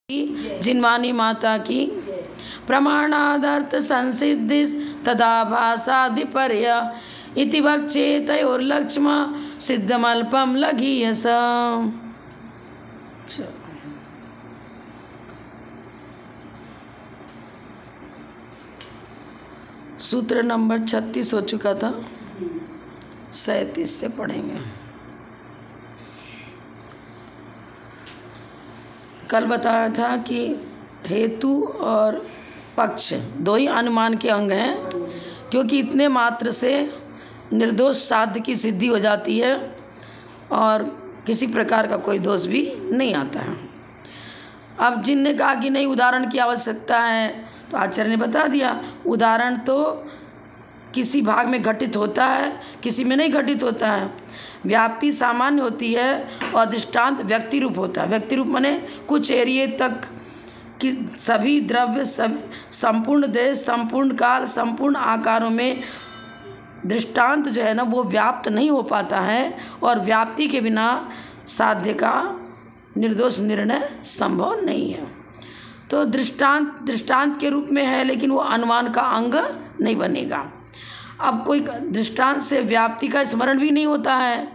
जिनवानी माता की प्रमाणादर्थ संसिद्धि तदा भाषाधिपर्य इति वक्षेतयोर्लक्ष्म सिद्धमल्पम लघीयस। सूत्र नंबर 36 हो चुका था, 37 से पढ़ेंगे। कल बताया था कि हेतु और पक्ष दो ही अनुमान के अंग हैं, क्योंकि इतने मात्र से निर्दोष साध्य की सिद्धि हो जाती है और किसी प्रकार का कोई दोष भी नहीं आता है। अब जिनने कहा कि नहीं उदाहरण की आवश्यकता है, तो आचार्य ने बता दिया उदाहरण तो किसी भाग में घटित होता है, किसी में नहीं घटित होता है। व्याप्ति सामान्य होती है और दृष्टांत व्यक्ति रूप होता है। व्यक्ति रूप माने कुछ एरिए तक कि सभी द्रव्य संपूर्ण देश, संपूर्ण काल, संपूर्ण आकारों में दृष्टांत जो है ना वो व्याप्त नहीं हो पाता है, और व्याप्ति के बिना साध्य का निर्दोष निर्णय संभव नहीं है। तो दृष्टांत के रूप में है, लेकिन वो अनुमान का अंग नहीं बनेगा। अब कोई दृष्टांत से व्याप्ति का स्मरण भी नहीं होता है,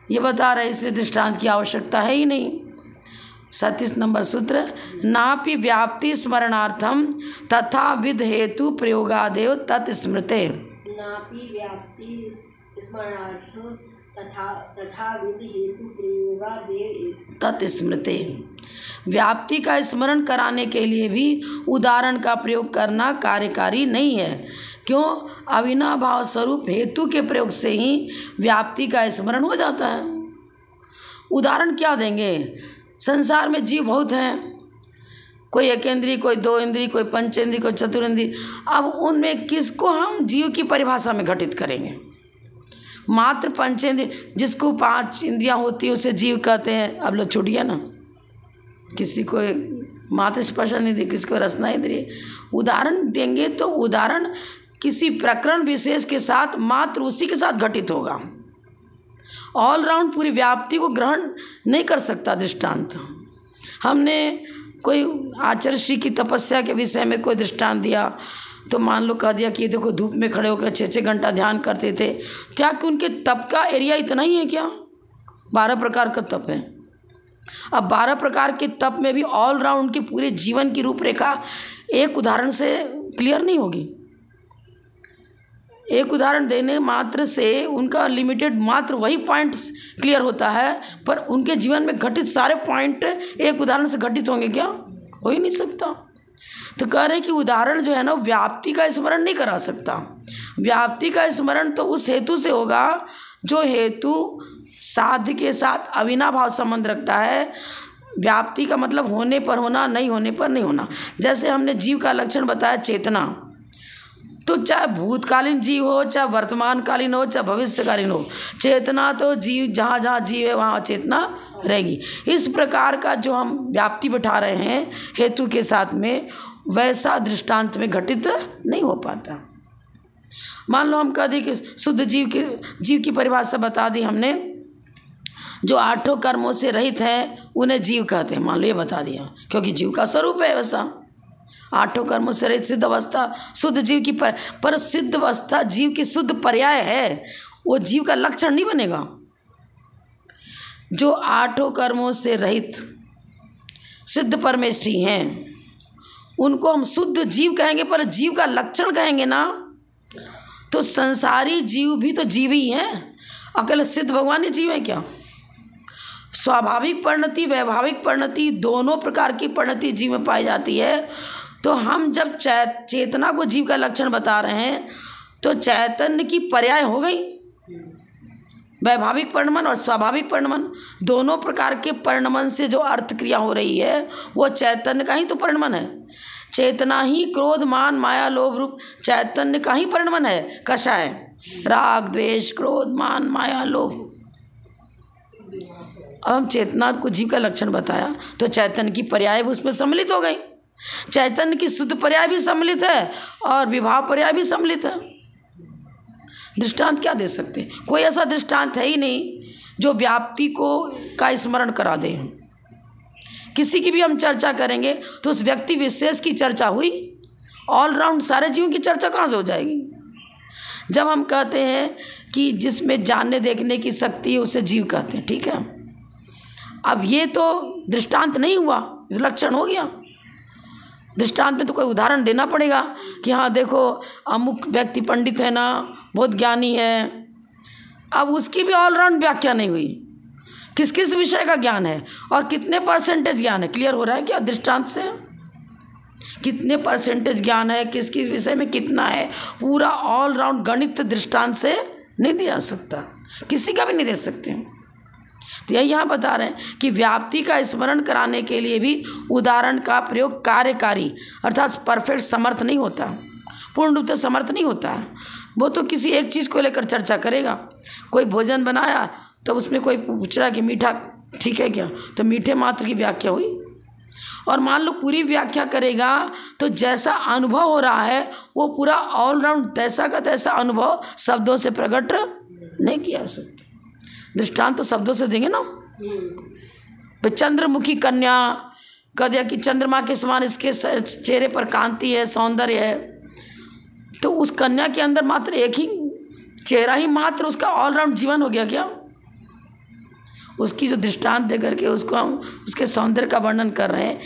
ये बता रहे, इसलिए दृष्टांत की आवश्यकता है ही नहीं। 37 नंबर सूत्र, नापि व्याप्ति स्मरणार्थम तथा विध हेतु प्रयोगादेव तत्स्मृते। नापि व्याप्ति स्मरणार्थम तथा विध हेतु प्रयोगादेव तत्स्मृते। व्याप्ति का स्मरण कराने के लिए भी उदाहरण का प्रयोग करना कार्यकारी नहीं है। क्यों? अविनाभाव स्वरूप हेतु के प्रयोग से ही व्याप्ति का स्मरण हो जाता है। उदाहरण क्या देंगे? संसार में जीव बहुत हैं, कोई एक इंद्रिय, कोई दो इंद्रिय, कोई पंचेंद्रिय, कोई चतुरेंद्रिय। अब उनमें किसको हम जीव की परिभाषा में घटित करेंगे? मात्र पंचेंद्रिय, जिसको 5 इंद्रियां होती है उसे जीव कहते हैं। अब लो छूट गया ना, किसी को मात्र स्पर्श इंद्रिय, किसी को रसना इंद्रिय। उदाहरण देंगे तो उदाहरण किसी प्रकरण विशेष के साथ मात्र उसी के साथ घटित होगा। ऑलराउंड पूरी व्याप्ति को ग्रहण नहीं कर सकता दृष्टांत। हमने कोई आचार्य श्री की तपस्या के विषय में कोई दृष्टांत दिया, तो मान लो कह दिया कि ये देखो धूप में खड़े होकर 6-6 घंटा ध्यान करते थे। क्या कि उनके तप का एरिया इतना ही है क्या? 12 प्रकार का तप है। अब 12 प्रकार के तप में भी ऑलराउंड के पूरे जीवन की रूपरेखा एक उदाहरण से क्लियर नहीं होगी। एक उदाहरण देने मात्र से उनका लिमिटेड मात्र वही पॉइंट क्लियर होता है, पर उनके जीवन में घटित सारे पॉइंट एक उदाहरण से घटित होंगे क्या? हो ही नहीं सकता। तो कह रहे हैं कि उदाहरण जो है ना व्याप्ति का स्मरण नहीं करा सकता। व्याप्ति का स्मरण तो उस हेतु से होगा जो हेतु साध्य के साथ अविनाभाव संबंध रखता है। व्याप्ति का मतलब होने पर होना, नहीं होने पर नहीं होना। जैसे हमने जीव का लक्षण बताया चेतना, तो चाहे भूतकालीन जीव हो, चाहे वर्तमानकालीन हो, चाहे भविष्यकालीन हो, चेतना तो जीव जहाँ जहाँ जीव है वहाँ चेतना रहेगी। इस प्रकार का जो हम व्याप्ति बिठा रहे हैं हेतु के साथ में, वैसा दृष्टांत में घटित नहीं हो पाता। मान लो हम कह दें कि शुद्ध जीव की परिभाषा बता दी हमने, जो 8 कर्मों से रहित हैं उन्हें जीव कहते हैं। मान लो ये बता दिया, क्योंकि जीव का स्वरूप है वैसा। 8 कर्मों से रहित सिद्ध अवस्था शुद्ध जीव की पर सिद्ध अवस्था जीव की शुद्ध पर्याय है, वो जीव का लक्षण नहीं बनेगा। जो 8 कर्मों से रहित सिद्ध परमेष्ठी हैं उनको हम शुद्ध जीव कहेंगे, पर जीव का लक्षण कहेंगे ना, तो संसारी जीव भी तो जीव ही हैं। अकेले सिद्ध भगवान ही जीव है क्या? स्वाभाविक परिणति, वैभाविक परिणति, दोनों प्रकार की परिणति जीव में पाई जाती है। तो हम जब चेतना को जीव का लक्षण बता रहे हैं तो चैतन्य की पर्याय हो गई। वैभाविक परिणमन और स्वाभाविक परिणमन, दोनों प्रकार के परिणमन से जो अर्थ क्रिया हो रही है वो चैतन्य का ही तो परिणमन है। चेतना ही क्रोध, मान, माया, लोभ रूप चैतन्य का ही परिणमन है। कषाय, राग, द्वेष, क्रोध, मान, माया, लोभ। अब हम चेतना को जीव का लक्षण बताया तो चैतन्य की पर्याय भी उसमें सम्मिलित हो गई। चैतन्य की शुद्ध पर्याय भी सम्मिलित है और विभाव पर्याय भी सम्मिलित है। दृष्टांत क्या दे सकते हैं? कोई ऐसा दृष्टांत है ही नहीं जो व्याप्ति को का स्मरण करा दे किसी की भी हम चर्चा करेंगे तो उस व्यक्ति विशेष की चर्चा हुई, ऑलराउंड सारे जीवों की चर्चा कहाँ से हो जाएगी। जब हम कहते हैं कि जिसमें जानने देखने की शक्ति है उसे जीव कहते हैं, ठीक है। अब ये तो दृष्टांत नहीं हुआ, लक्षण हो गया। दृष्टांत में तो कोई उदाहरण देना पड़ेगा कि हाँ देखो अमुक व्यक्ति पंडित है ना, बहुत ज्ञानी है। अब उसकी भी ऑलराउंड व्याख्या नहीं हुई, किस किस विषय का ज्ञान है और कितने परसेंटेज ज्ञान है। क्लियर हो रहा है क्या दृष्टांत से? कितने परसेंटेज ज्ञान है, किस किस विषय में कितना है, पूरा ऑलराउंड गणित दृष्टांत से नहीं दिया सकता, किसी का भी नहीं दे सकते। तो यही यहाँ बता रहे हैं कि व्याप्ति का स्मरण कराने के लिए भी उदाहरण का प्रयोग कार्यकारी अर्थात परफेक्ट समर्थ नहीं होता, पूर्ण रूप से समर्थ नहीं होता है। वो तो किसी एक चीज़ को लेकर चर्चा करेगा। कोई भोजन बनाया तो उसमें कोई पूछ रहा कि मीठा ठीक है क्या, तो मीठे मात्र की व्याख्या हुई। और मान लो पूरी व्याख्या करेगा तो जैसा अनुभव हो रहा है वो पूरा ऑलराउंड तैसा का तैसा अनुभव शब्दों से प्रकट नहीं किया जा सकता। दृष्टांत तो शब्दों से देंगे ना। चंद्रमुखी कन्या कह दिया कि चंद्रमा के समान इसके चेहरे पर कांति है, सौंदर्य है, तो उस कन्या के अंदर मात्र एक ही चेहरा ही मात्र उसका ऑलराउंड जीवन हो गया क्या? उसकी जो दृष्टांत दे करके उसको हम उसके सौंदर्य का वर्णन कर रहे हैं,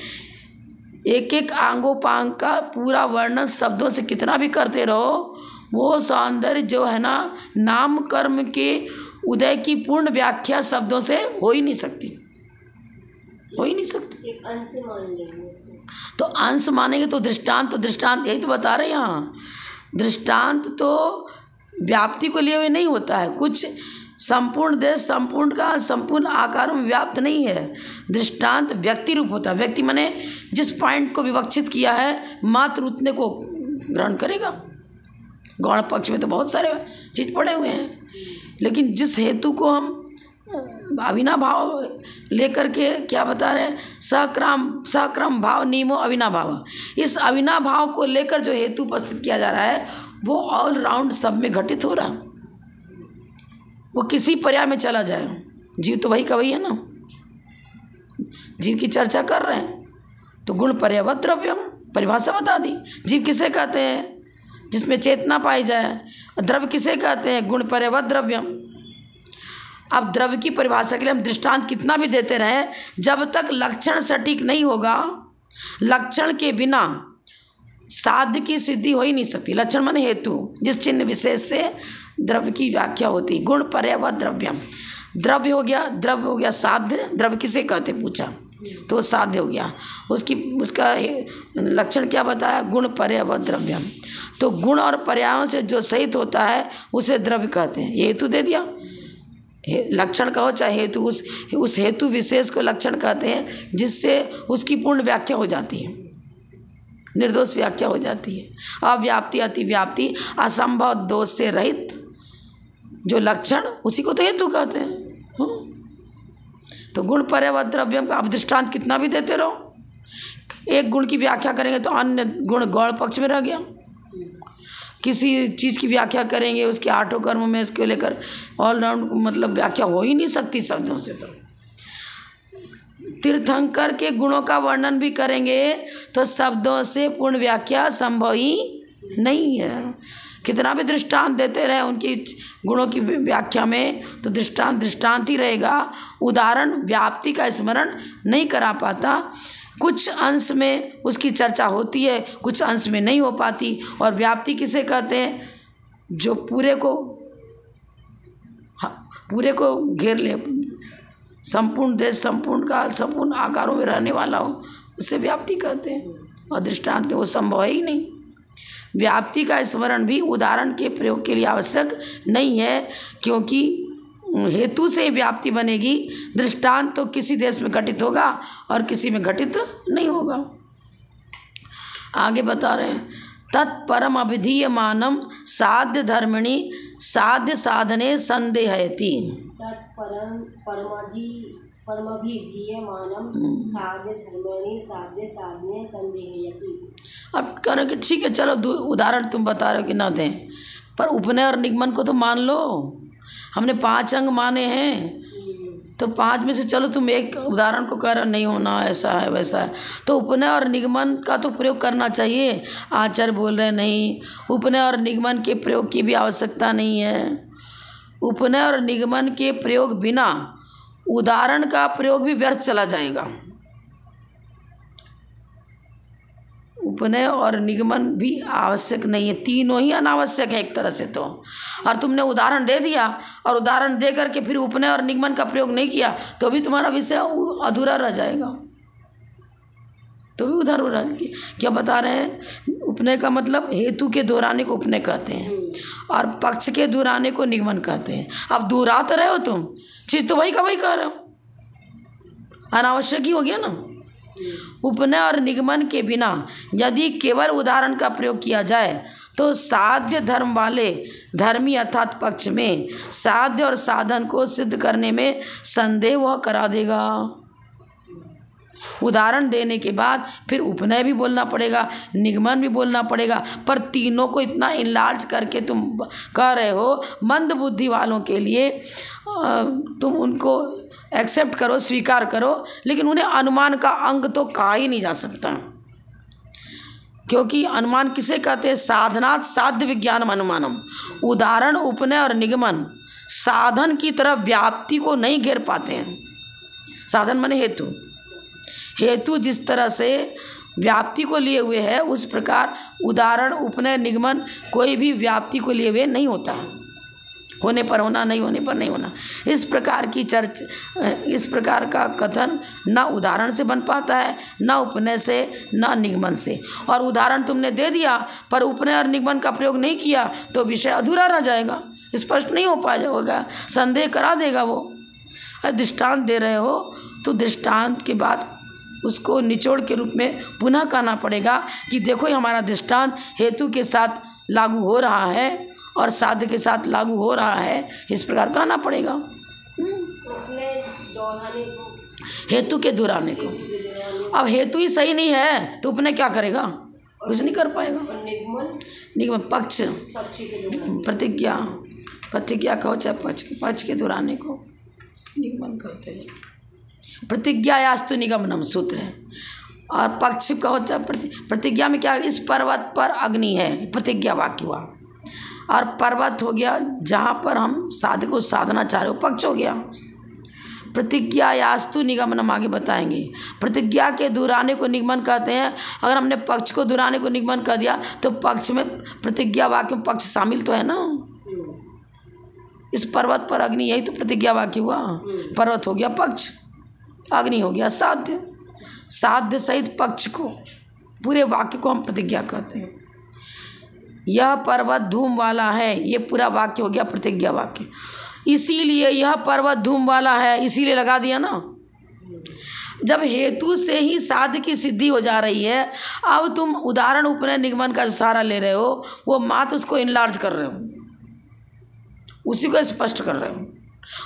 एक एक आंगोपांग का पूरा वर्णन शब्दों से कितना भी करते रहो, वो सौंदर्य जो है ना नाम कर्म के उदय की पूर्ण व्याख्या शब्दों से हो ही नहीं सकती, हो ही नहीं सकती। एक अंश मान लेंगे तो अंश मानेंगे तो दृष्टांत यही तो बता रहे हैं यहाँ। दृष्टांत तो व्याप्ति को लिए हुए नहीं होता है, कुछ संपूर्ण देश संपूर्ण का संपूर्ण आकारों में व्याप्त नहीं है। दृष्टांत व्यक्ति रूप होता है, व्यक्ति माने जिस पॉइंट को विवक्षित किया है मात्र उतने को ग्रहण करेगा। गौण पक्ष में तो बहुत सारे चीज पड़े हुए हैं, लेकिन जिस हेतु को हम अविनाभाव लेकर के क्या बता रहे हैं, सक्रम भाव नियमो अविनाभाव, इस अविनाभाव को लेकर जो हेतु उपस्थित किया जा रहा है वो ऑल राउंड सब में घटित हो रहा है। वो किसी पर्याय में चला जाए, जीव तो वही का वही है ना। जीव की चर्चा कर रहे हैं तो गुण पर्यावत द्रव्यम परिभाषा बता दी। जीव किसे कहते हैं? जिसमें चेतना पाई जाए। द्रव्य किसे कहते हैं? गुण पर्यावत द्रव्यम। अब द्रव्य की परिभाषा के लिए हम दृष्टांत कितना भी देते रहे, जब तक लक्षण सटीक नहीं होगा, लक्षण के बिना साध्य की सिद्धि हो ही नहीं सकती। लक्षण माने हेतु, जिस चिन्ह विशेष से द्रव्य की व्याख्या होती। गुण पर्यावत द्रव्यम, द्रव्य हो गया साध्य। द्रव्य किसे कहते पूछा तो साध्य हो गया। उसका लक्षण क्या बताया? गुण पर्यावत द्रव्यम। तो गुण और पर्यायों से जो सहित होता है उसे द्रव्य कहते हैं। ये हेतु दे दिया, लक्षण कहो चाहे हेतु, उस हेतु विशेष को लक्षण कहते हैं जिससे उसकी पूर्ण व्याख्या हो जाती है, निर्दोष व्याख्या हो जाती है। अव्याप्ति अतिव्याप्ति असंभव दोष से रहित जो लक्षण, उसी को तो हेतु कहते हैं। तो गुण पर्यावत द्रव्यम का आप दृष्टांत कितना भी देते रहो, एक गुण की व्याख्या करेंगे तो अन्य गुण गौण पक्ष में रह गया। किसी चीज़ की व्याख्या करेंगे उसके आठों कर्म में इसको लेकर ऑलराउंड मतलब व्याख्या हो ही नहीं सकती शब्दों से। तो तीर्थंकर के गुणों का वर्णन भी करेंगे तो शब्दों से पूर्ण व्याख्या संभव ही नहीं है। कितना भी दृष्टांत देते रहे उनकी गुणों की व्याख्या में तो दृष्टांत ही रहेगा। उदाहरण व्याप्ति का स्मरण नहीं करा पाता। कुछ अंश में उसकी चर्चा होती है, कुछ अंश में नहीं हो पाती। और व्याप्ति किसे कहते हैं? जो पूरे को घेर ले, संपूर्ण देश संपूर्ण काल संपूर्ण आकारों में रहने वाला हो, उसे व्याप्ति कहते हैं। और दृष्टांत में वो संभव है ही नहीं। व्याप्ति का स्मरण भी उदाहरण के प्रयोग के लिए आवश्यक नहीं है, क्योंकि हेतु से व्याप्ति बनेगी। दृष्टांत तो किसी देश में घटित होगा और किसी में घटित नहीं होगा। आगे बता रहे हैं तत्परम अभिधीयमानम साध्य धर्मिणी साध्य साधने संदेहयति। परमभिधीयमानम साध्य धर्मिणी साध्य साधने संदेहयति। अब कह रहे कि ठीक है चलो उदाहरण तुम बता रहे हो कि ना दें, पर उपनय और निगमन को तो मान लो। हमने 5 अंग माने हैं तो 5 में से चलो तुम एक उदाहरण को कह रहे नहीं होना, ऐसा है वैसा है, तो उपनय और निगमन का तो प्रयोग करना चाहिए। आचार्य बोल रहे नहीं, उपनय और निगमन के प्रयोग की भी आवश्यकता नहीं है। उपनय और निगमन के प्रयोग बिना उदाहरण का प्रयोग भी व्यर्थ चला जाएगा। उपनय और निगमन भी आवश्यक नहीं है, तीनों ही अनावश्यक है एक तरह से तो। और तुमने उदाहरण दे दिया और उदाहरण दे करके फिर उपनय और निगमन का प्रयोग नहीं किया तो भी तुम्हारा विषय अधूरा रह जाएगा, तो भी उधर रह जाएगी। क्या बता रहे हैं? उपनय का मतलब हेतु के दोहराने को उपनय कहते हैं और पक्ष के दोहराने को निगमन कहते हैं। अब दोहरा तो रहे हो तुम, चीज तो वही का वही कह रहे हो, अनावश्यक ही हो गया ना। उपनय और निगमन के बिना यदि केवल उदाहरण का प्रयोग किया जाए तो साध्य धर्म वाले धर्मी अर्थात पक्ष में साध्य और साधन को सिद्ध करने में संदेह वह करा देगा। उदाहरण देने के बाद फिर उपनय भी बोलना पड़ेगा, निगमन भी बोलना पड़ेगा, पर तीनों को इतना इनलार्ज करके तुम कह रहे हो। मंद बुद्धि वालों के लिए तुम उनको एक्सेप्ट करो, स्वीकार करो, लेकिन उन्हें अनुमान का अंग तो कहा ही नहीं जा सकता, क्योंकि अनुमान किसे कहते हैं? साधनात् साध्य विज्ञानम अनुमानम। उदाहरण, उपनय और निगमन साधन की तरफ व्याप्ति को नहीं घेर पाते हैं। साधन माने हेतु, हेतु जिस तरह से व्याप्ति को लिए हुए है उस प्रकार उदाहरण, उपनय, निगमन कोई भी व्याप्ति को लिए हुए नहीं होता। होने पर होना, नहीं होने पर नहीं होना। इस प्रकार की इस प्रकार का कथन ना उदाहरण से बन पाता है, ना उपनय से, ना निगमन से। और उदाहरण तुमने दे दिया पर उपनय और निगमन का प्रयोग नहीं किया तो विषय अधूरा रह जाएगा, स्पष्ट नहीं हो पाएगा, संदेह करा देगा वो। दृष्टांत दे रहे हो तो दृष्टांत के बाद उसको निचोड़ के रूप में पुनः कहना पड़ेगा कि देखो ये हमारा दृष्टांत हेतु के साथ लागू हो रहा है और साध्य के साथ लागू हो रहा है, इस प्रकार कहना पड़ेगा। हेतु के दोहराने को। अब हेतु ही सही नहीं है तो उपनय क्या करेगा? कुछ नहीं कर पाएगा। निगमन पक्ष, प्रतिज्ञा, प्रतिज्ञा कहो चाहे पक्ष के दोहराने को निगमन कहते हैं। प्रतिज्ञायास्तु निगमनम सूत्र है। और पक्ष कहो चाहे प्रतिज्ञा में क्या? इस पर्वत पर अग्नि है, प्रतिज्ञा वाक्य हुआ। और पर्वत हो गया जहाँ पर हम साध को साधना चाह रहे हो, पक्ष हो गया। प्रतिज्ञायास्तु निगमनम आगे बताएंगे। प्रतिज्ञा के दोहराने को निगमन कहते हैं। अगर हमने पक्ष को दोहराने को निगमन कर दिया तो पक्ष में प्रतिज्ञा वाक्य में पक्ष शामिल तो है ना। इस पर्वत पर अग्नि, यही तो प्रतिज्ञा वाक्य हुआ। पर्वत हो गया पक्ष, अग्नि हो गया साध्य, साध्य सहित पक्ष को, पूरे वाक्य को हम प्रतिज्ञा कहते हैं। यह पर्वत धूम वाला है, ये पूरा वाक्य हो गया प्रतिज्ञा वाक्य। इसीलिए यह पर्वत धूम वाला है, इसीलिए लगा दिया ना। जब हेतु से ही साध्य की सिद्धि हो जा रही है, अब तुम उदाहरण, उपनय, निगमन का जो सहारा ले रहे हो वो मात्र उसको इनलार्ज कर रहे हो, उसी को स्पष्ट कर रहे हो।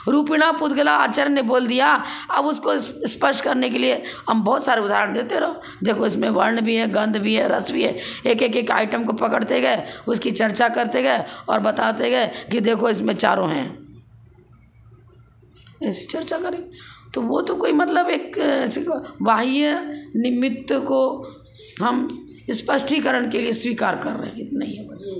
रूपिणा पुद्गला आचार्य ने बोल दिया, अब उसको स्पष्ट करने के लिए हम बहुत सारे उदाहरण देते रहो। देखो इसमें वर्ण भी है, गंध भी है, रस भी है। एक आइटम को पकड़ते गए, उसकी चर्चा करते गए और बताते गए कि देखो इसमें चारों हैं, ऐसी चर्चा करें। तो वो तो कोई मतलब एक बाह्य निमित्त को हम स्पष्टीकरण के लिए स्वीकार कर रहे हैं, इतना ही है बस।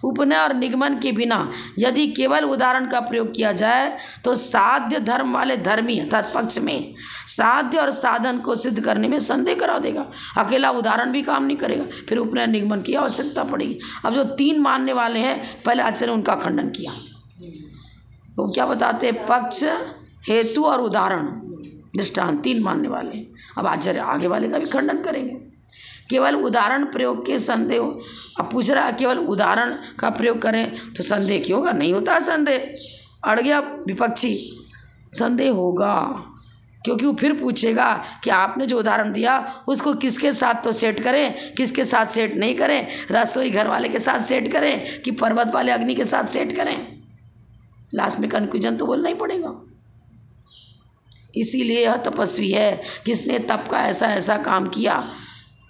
उपनय और निगमन के बिना यदि केवल उदाहरण का प्रयोग किया जाए तो साध्य धर्म वाले धर्मी अर्थात पक्ष में साध्य और साधन को सिद्ध करने में संदेह करा देगा। अकेला उदाहरण भी काम नहीं करेगा, फिर उपनय निगमन की आवश्यकता पड़ेगी। अब जो 3 मानने वाले हैं, पहले आचार्य ने उनका खंडन किया। तो क्या बताते हैं? पक्ष, हेतु और उदाहरण, दृष्टांत, 3 मानने वाले हैं। अब आचार्य आगे वाले का भी खंडन करेंगे। केवल उदाहरण प्रयोग के संदेह। अब पूछ रहा है केवल उदाहरण का प्रयोग करें तो संदेह क्यों होगा? नहीं होता संदेह। अड़ गया विपक्षी, संदेह होगा, क्योंकि वो फिर पूछेगा कि आपने जो उदाहरण दिया उसको किसके साथ तो सेट करें, किसके साथ सेट नहीं करें, रसोई घर वाले के साथ सेट करें कि पर्वत वाले अग्नि के साथ सेट करें। लास्ट में कंक्लूजन तो बोलना ही पड़ेगा। इसीलिए यह तपस्वी है, किसने तप का ऐसा ऐसा काम किया,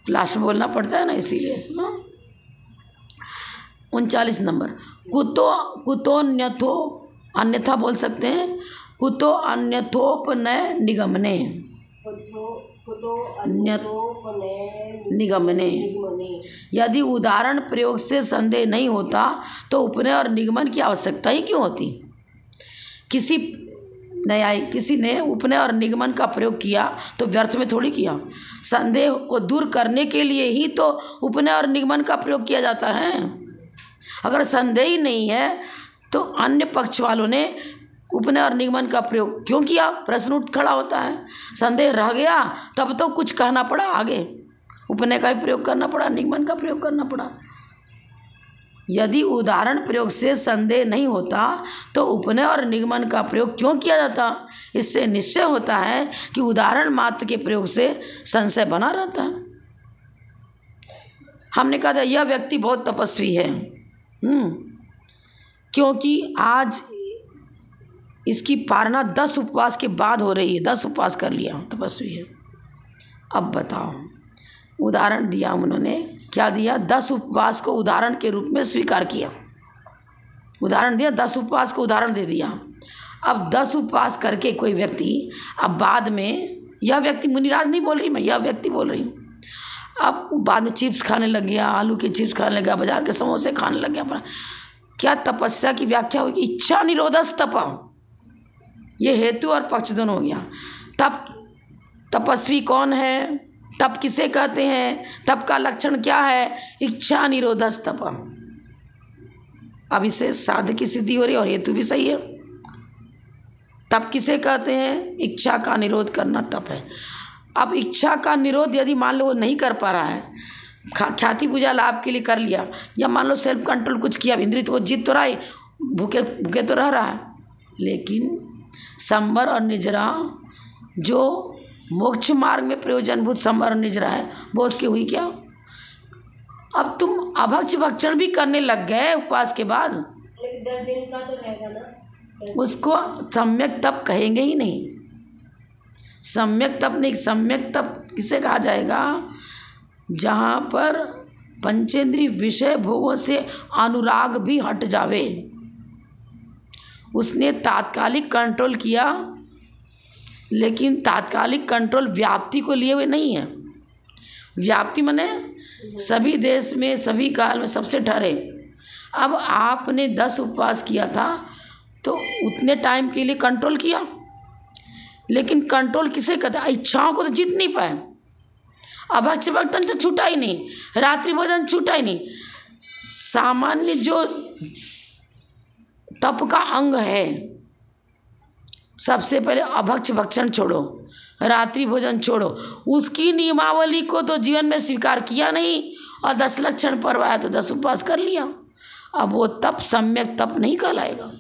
लास्ट में बोलना पड़ता है ना, इसीलिए। 39 नंबर, कुतो अन्यथा बोल सकते हैं। कुतो अन्यथोपनय निगमने, कुतो अन्यथोपनय निगमने। निगमने। यदि उदाहरण प्रयोग से संदेह नहीं होता तो उपनय और निगमन की आवश्यकता ही क्यों होती। किसी ने उपनय और निगमन का प्रयोग किया तो व्यर्थ में थोड़ी किया। संदेह को दूर करने के लिए ही तो उपनय और निगमन का प्रयोग किया जाता है। अगर संदेह ही नहीं है तो अन्य पक्ष वालों ने उपनय और निगमन का प्रयोग क्यों किया, प्रश्न उठ खड़ा होता है। संदेह रह गया तब तो कुछ कहना पड़ा, आगे उपनय का भी प्रयोग करना पड़ा, निगमन का प्रयोग करना पड़ा। यदि उदाहरण प्रयोग से संदेह नहीं होता तो उपनय और निगमन का प्रयोग क्यों किया जाता। इससे निश्चय होता है कि उदाहरण मात्र के प्रयोग से संशय बना रहता है। हमने कहा था यह व्यक्ति बहुत तपस्वी है, क्योंकि आज इसकी पारना 10 उपवास के बाद हो रही है, 10 उपवास कर लिया, तपस्वी है। अब बताओ, उदाहरण दिया उन्होंने, क्या दिया, 10 उपवास को उदाहरण के रूप में स्वीकार किया। उदाहरण दिया, 10 उपवास को उदाहरण दे दिया। अब 10 उपवास करके कोई व्यक्ति अब बाद में, यह व्यक्ति, मुनिराज नहीं बोल रही मैं, यह व्यक्ति बोल रही हूँ, अब बाद में चिप्स खाने लग गया, आलू के चिप्स खाने लग गया, बाजार के समोसे खाने लग गया। क्या तपस्या की व्याख्या होगी, इच्छा निरोधस तप। ये हेतु और पक्ष दोनों हो गया। तप, तपस्वी कौन है, तप किसे कहते हैं, तप का लक्षण क्या है, इच्छा निरोधस तप। अब इसे साध्य की सिद्धि हो रही है और हेतु भी सही है। तप किसे कहते हैं, इच्छा का निरोध करना तप है। अब इच्छा का निरोध यदि मान लो वो नहीं कर पा रहा है, ख्याति पूजा लाभ के लिए कर लिया, या मान लो सेल्फ कंट्रोल कुछ किया, इंद्रिय को जीत तो रहा है, भूखे भूखे तो रह रहा है, लेकिन संवर और निजरा जो मोक्ष मार्ग में प्रयोजनभूत संवर और निजरा है वो उसकी हुई क्या। अब तुम अभक्ष भक्षण भी करने लग गए उपवास के बाद, 10 दिन का तो रहेगा ना, उसको सम्यक तप कहेंगे ही नहीं। सम्यक तप नहीं, सम्यक तप किसे कहा जाएगा, जहाँ पर पंचेंद्रिय विषय भोगों से अनुराग भी हट जावे। उसने तात्कालिक कंट्रोल किया, लेकिन तात्कालिक कंट्रोल व्याप्ति को लिए हुए नहीं है। व्याप्ति माने सभी देश में, सभी काल में सबसे ठहरे। अब आपने 10 उपवास किया था तो उतने टाइम के लिए कंट्रोल किया, लेकिन कंट्रोल किसे कहते हैं, इच्छाओं को तो जीत नहीं पाए। अभक्ष भक्षण तो छूटा ही नहीं, रात्रि भोजन छूटा ही नहीं। सामान्य जो तप का अंग है, सबसे पहले अभक्ष भक्षण छोड़ो, रात्रि भोजन छोड़ो, उसकी नियमावली को तो जीवन में स्वीकार किया नहीं, और 10 लक्षण पर्व आया तो 10 उपवास कर लिया। अब वो तप सम्यक तप नहीं कहलाएगा।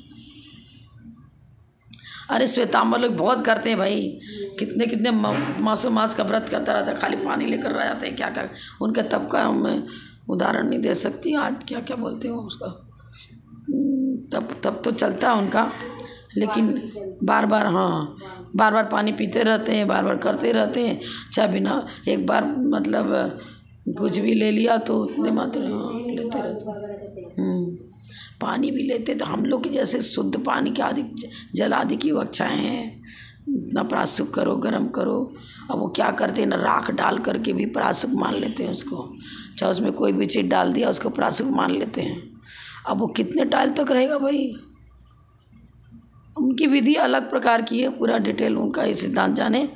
अरे श्वेतांबर लोग बहुत करते हैं भाई, कितने कितने मासों मास का व्रत करता रहता है, खाली पानी लेकर रह जाते हैं, क्या कर, उनके तप का मैं उदाहरण नहीं दे सकती आज, क्या क्या बोलते हो उसका, तब तो चलता है उनका, लेकिन बार बार, हाँ बार बार पानी पीते रहते हैं, बार बार करते रहते हैं, चाहे बिना एक बार मतलब कुछ भी ले लिया तो उतने मात्र लेते रहते, पानी भी लेते। तो हम लोग के जैसे शुद्ध पानी के आदि जल आदि की इच्छाएँ हैं, ना प्राशुक करो, गर्म करो। अब वो क्या करते हैं ना, राख डाल करके भी प्राशुक मान लेते हैं उसको, चाहे उसमें कोई भी चीज़ डाल दिया उसको प्राशुक मान लेते हैं। अब वो कितने टाइल तक रहेगा भाई, उनकी विधि अलग प्रकार की है, पूरा डिटेल उनका ये सिद्धांत जाने।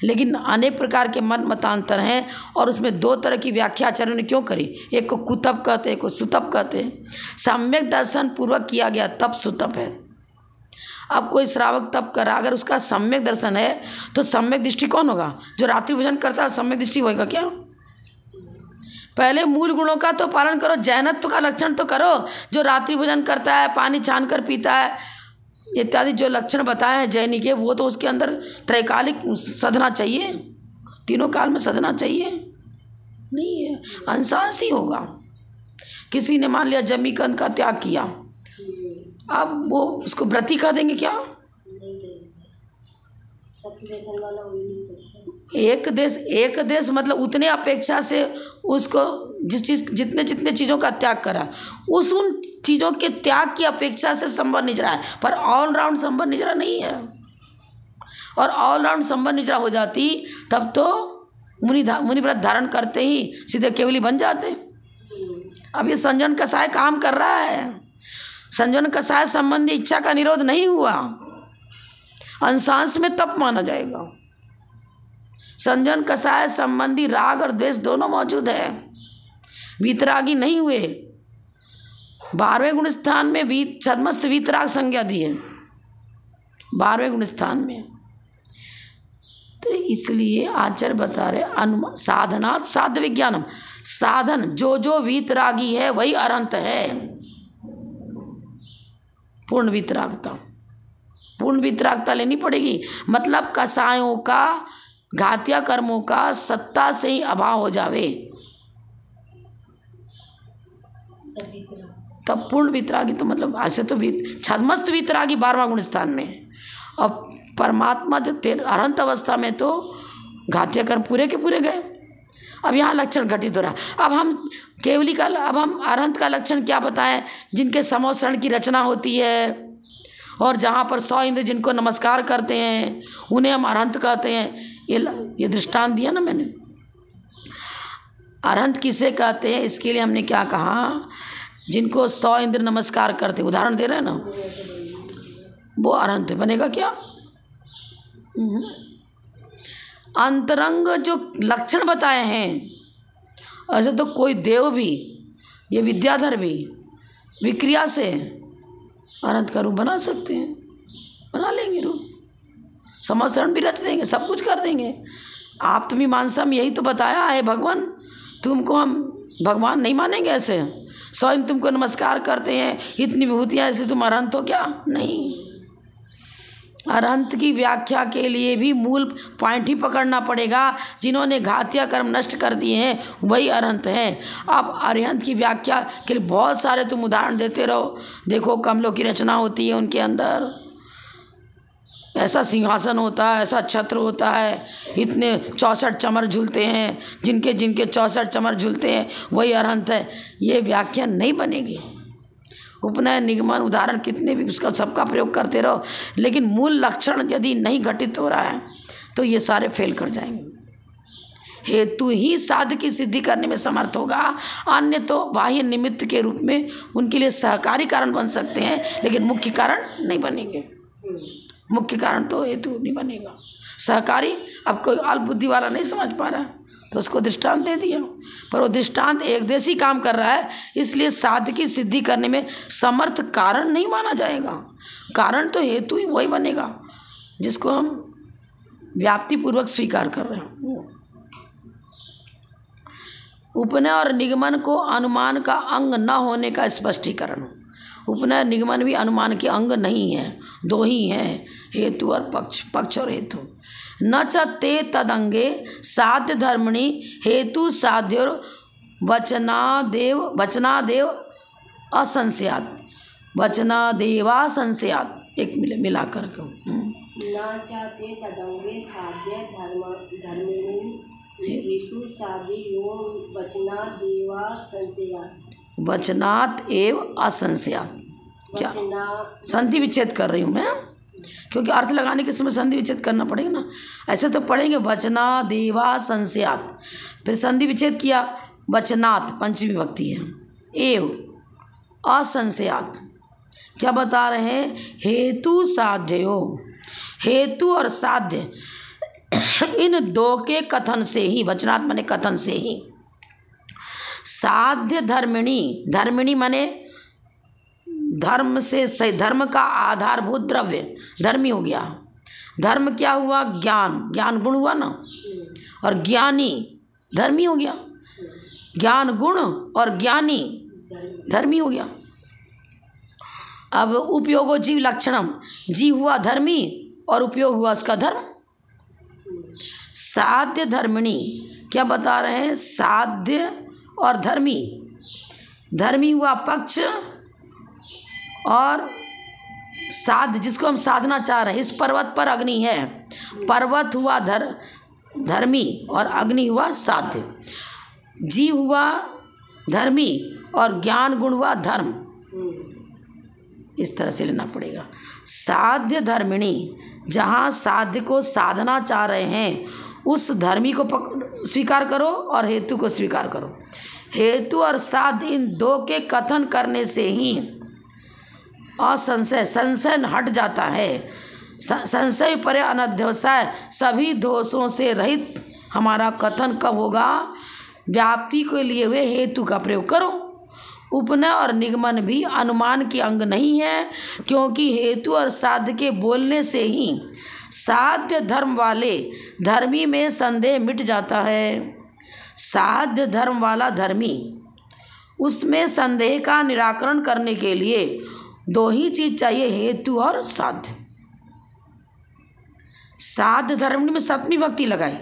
लेकिन अनेक प्रकार के मत मतांतर हैं, और उसमें 2 तरह की व्याख्या आचार्यों ने क्यों करी, एक को कुतप कहते हैं, एक को सुतप कहते हैं। सम्यक दर्शन पूर्वक किया गया तप सुतप है। अब कोई श्रावक तप करा, अगर उसका सम्यक दर्शन है तो सम्यक दृष्टि कौन होगा, जो रात्रि भोजन करता है सम्यक दृष्टि होगा क्या। पहले मूल गुणों का तो पालन करो, जैनत्व का लक्षण तो करो। जो रात्रि भोजन करता है, पानी छान कर पीता है, इत्यादि जो लक्षण बताए हैं जैनी के, वो तो उसके अंदर त्रैकालिक सधना चाहिए, तीनों काल में सधना चाहिए, नहीं है अंशांश ही होगा। किसी ने मान लिया जमीकंद का त्याग किया, अब वो उसको व्रती कह देंगे क्या। एक देश मतलब उतने अपेक्षा से उसको जितने चीज़ों का त्याग करा, उन चीज़ों के त्याग की अपेक्षा से संवर निजरा है, पर ऑलराउंड संवर निजरा नहीं है। और ऑलराउंड संबंध निचरा हो जाती तब तो मुनि व्रत धारण करते ही सीधे केवली बन जाते। अब ये संजन कसाय काम कर रहा है। संजन कसाय संबंधी इच्छा का निरोध नहीं हुआ, अंशांश में तप माना जाएगा। संजन कसाय संबंधी राग और द्वेष दोनों मौजूद है, वीतरागी नहीं हुए। 12वें गुण स्थान में सदमस्त वीतराग संज्ञा दी है, 12वें गुण स्थान में। तो इसलिए आचार्य बता रहे साधनात् साध्य विज्ञानम, साधन जो वीतरागी है वही अरहंत है। पूर्ण वीतरागता लेनी पड़ेगी। मतलब कसायों का, घातिया कर्मों का सत्ता से ही अभाव हो जावे तब पूर्ण वीतरागी। तो मतलब ऐसे तो छदमस्त वीतरागी 12वां गुण स्थान में, और परमात्मा जो अरहंत अवस्था में तो घातिया कर्म पूरे के पूरे गए। अब यहाँ लक्षण घटित हो रहा है। अब हम केवली का, अब हम अरहंत का लक्षण क्या बताएं? जिनके समोषण की रचना होती है और जहाँ पर 100 इंद्र जिनको नमस्कार करते हैं उन्हें हम अरहंत कहते हैं। ये दृष्टांत दिया ना मैंने। अरहंत किसे कहते हैं? इसके लिए हमने क्या कहा? जिनको 100 इंद्र नमस्कार करते हैं, उदाहरण दे रहे हैं ना, वो अरहंत बनेगा क्या? अंतरंग जो लक्षण बताए हैं, ऐसे तो कोई देव भी, ये विद्याधर भी विक्रिया से अरहंत का रूप बना सकते हैं, बना लेंगे रूप, समस्रण भी रच देंगे, सब कुछ कर देंगे। आप तुम्हें मानसा में यही तो बताया है भगवान, तुमको हम भगवान नहीं मानेंगे ऐसे? 100 इंद्र तुमको नमस्कार करते हैं, इतनी विभूतियाँ, इसलिए तुम अरहंत हो क्या? नहीं। अरहंत की व्याख्या के लिए भी मूल पॉइंट ही पकड़ना पड़ेगा। जिन्होंने घातिया कर्म नष्ट कर दिए हैं वही अरहंत हैं। अब अरहंत की व्याख्या के लिए बहुत सारे तुम उदाहरण देते रहो। देखो कमलों की रचना होती है उनके अंदर, ऐसा सिंहासन होता है, ऐसा छत्र होता है, इतने 64 चमर झूलते हैं, जिनके 64 चमर झूलते हैं वही अरहंत है। ये व्याख्या नहीं बनेगी। उपनय निगमन उदाहरण कितने भी उसका सबका प्रयोग करते रहो, लेकिन मूल लक्षण यदि नहीं घटित हो रहा है तो ये सारे फेल कर जाएंगे। हेतु ही साध्य की सिद्धि करने में समर्थ होगा, अन्य तो बाह्य निमित्त के रूप में उनके लिए सहकारी कारण बन सकते हैं, लेकिन मुख्य कारण नहीं बनेंगे। मुख्य कारण तो हेतु नहीं बनेगा, सहकारी। अब कोई अल्प बुद्धि वाला नहीं समझ पा रहा तो उसको दृष्टांत दे दिया, पर वो दृष्टांत एक देशी काम कर रहा है, इसलिए साध्य की सिद्धि करने में समर्थ कारण नहीं माना जाएगा। कारण तो हेतु ही वही बनेगा जिसको हम व्याप्ति पूर्वक स्वीकार कर रहे हैं। उपनय और निगमन को अनुमान का अंग न होने का स्पष्टीकरण। उपनय निगमन भी अनुमान के अंग नहीं है, दो ही हैं, हेतु और पक्ष और हेतु। न च ते तदंगे साध्य धर्मणि हेतु साध्योर वचनादेव असंशयात, वचनादेवा संशयात, एक मिलाकर को न च ते तदंगे साध्य धर्मणि हेतु साध्योर वचनादेवा संशयात, वचनात् एव असंशयात। क्या संधि विच्छेद कर रही हूँ मैं, क्योंकि अर्थ लगाने के समय संधि विच्छेद करना पड़ेगा ना। ऐसे तो पढ़ेंगे वचनादेवा संशयात, फिर संधि विच्छेद किया, वचनात् पंचमी विभक्ति है, एव असंशयात। क्या बता रहे हैं? हेतु साध्यो, हेतु और साध्य इन दो के कथन से ही, वचनात् माने कथन से ही, साध्य धर्मिणी, धर्मिणी माने धर्म से सही, धर्म का आधारभूत द्रव्य धर्मी हो गया। धर्म क्या हुआ? ज्ञान, ज्ञान गुण हुआ ना, और ज्ञानी धर्मी हो गया। ज्ञान गुण और ज्ञानी धर्मी हो गया। अब उपयोगो जीव लक्षणम, जीव हुआ धर्मी और उपयोग हुआ उसका धर्म। साध्य धर्मिणी क्या बता रहे हैं? साध्य और धर्मी, धर्मी हुआ पक्ष और साध जिसको हम साधना चाह रहे हैं। इस पर्वत पर अग्नि है, पर्वत हुआ धर्मी और अग्नि हुआ साध्य। जीव हुआ धर्मी और ज्ञान गुण हुआ धर्म। इस तरह से लेना पड़ेगा। साध्य धर्मिणी, जहाँ साध्य को साधना चाह रहे हैं उस धर्मी को स्वीकार करो और हेतु को स्वीकार करो। हेतु और साध्य इन दो के कथन करने से ही असंशय संशय हट जाता है। संशय परे अनध्यवसाय, सभी दोषों से रहित हमारा कथन कब होगा? व्याप्ति के लिए हुए हेतु का प्रयोग करो। उपनय और निगमन भी अनुमान के अंग नहीं है, क्योंकि हेतु और साध्य के बोलने से ही साध्य धर्म वाले धर्मी में संदेह मिट जाता है। साध्य धर्म वाला धर्मी, उसमें संदेह का निराकरण करने के लिए दो ही चीज चाहिए, हेतु और साध्य। साध्य धर्म में सप्तमी विभक्ति लगाई।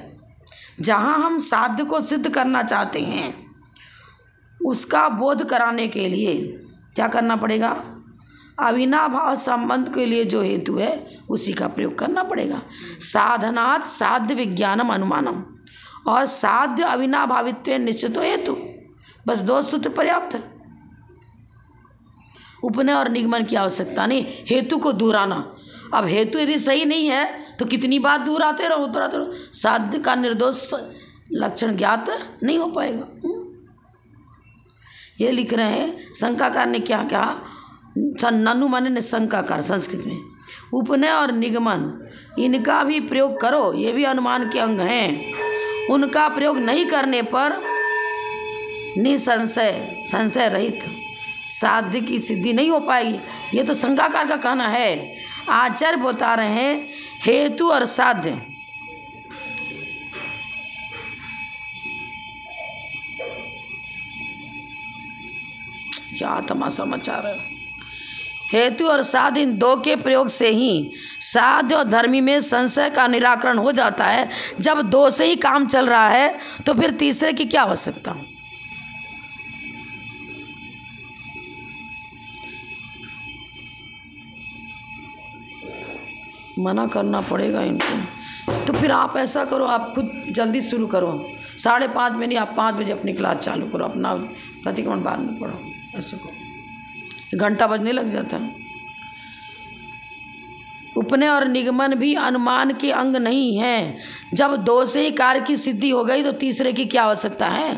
जहाँ हम साध्य को सिद्ध करना चाहते हैं उसका बोध कराने के लिए क्या करना पड़ेगा? अविनाभाव संबंध के लिए जो हेतु है उसी का प्रयोग करना पड़ेगा। साधनात् साध्य विज्ञानम अनुमानम, और साध्य अविनाभावित्व निश्चितो हेतु। बस दो सूत्र पर्याप्त है। उपनय और निगमन की आवश्यकता नहीं, हेतु को दोहराना। अब हेतु यदि सही नहीं है तो कितनी बार दोहराते रहो। साध्य का निर्दोष लक्षण ज्ञात नहीं हो पाएगा। ये लिख रहे हैं शंकाकार ने क्या कहा? ननु माने निशंकाकार संस्कृत में। उपनय और निगमन इनका भी प्रयोग करो, ये भी अनुमान के अंग हैं। उनका प्रयोग नहीं करने पर निसंशय संशय रहित साध्य की सिद्धि नहीं हो पाएगी। ये तो शंकाकार का कहना है। आचार्य बता रहे हैं हेतु और साध्य क्या तमाशा मचा रहे हो। हेतु और साध्य इन दो के प्रयोग से ही साध्य और धर्मी में संशय का निराकरण हो जाता है। जब दो से ही काम चल रहा है तो फिर तीसरे की क्या आवश्यकता? मना करना पड़ेगा इनको। तो फिर आप ऐसा करो, आप खुद जल्दी शुरू करो। 5:30 में नहीं, आप 5 बजे अपनी क्लास चालू करो, अपना प्रतिक्रमण बाद में पढ़ो। ऐसे करो, घंटा बजने लग जाता है। उपनय और निगमन भी अनुमान के अंग नहीं है। जब दो से ही कार्य की सिद्धि हो गई तो तीसरे की क्या आवश्यकता है?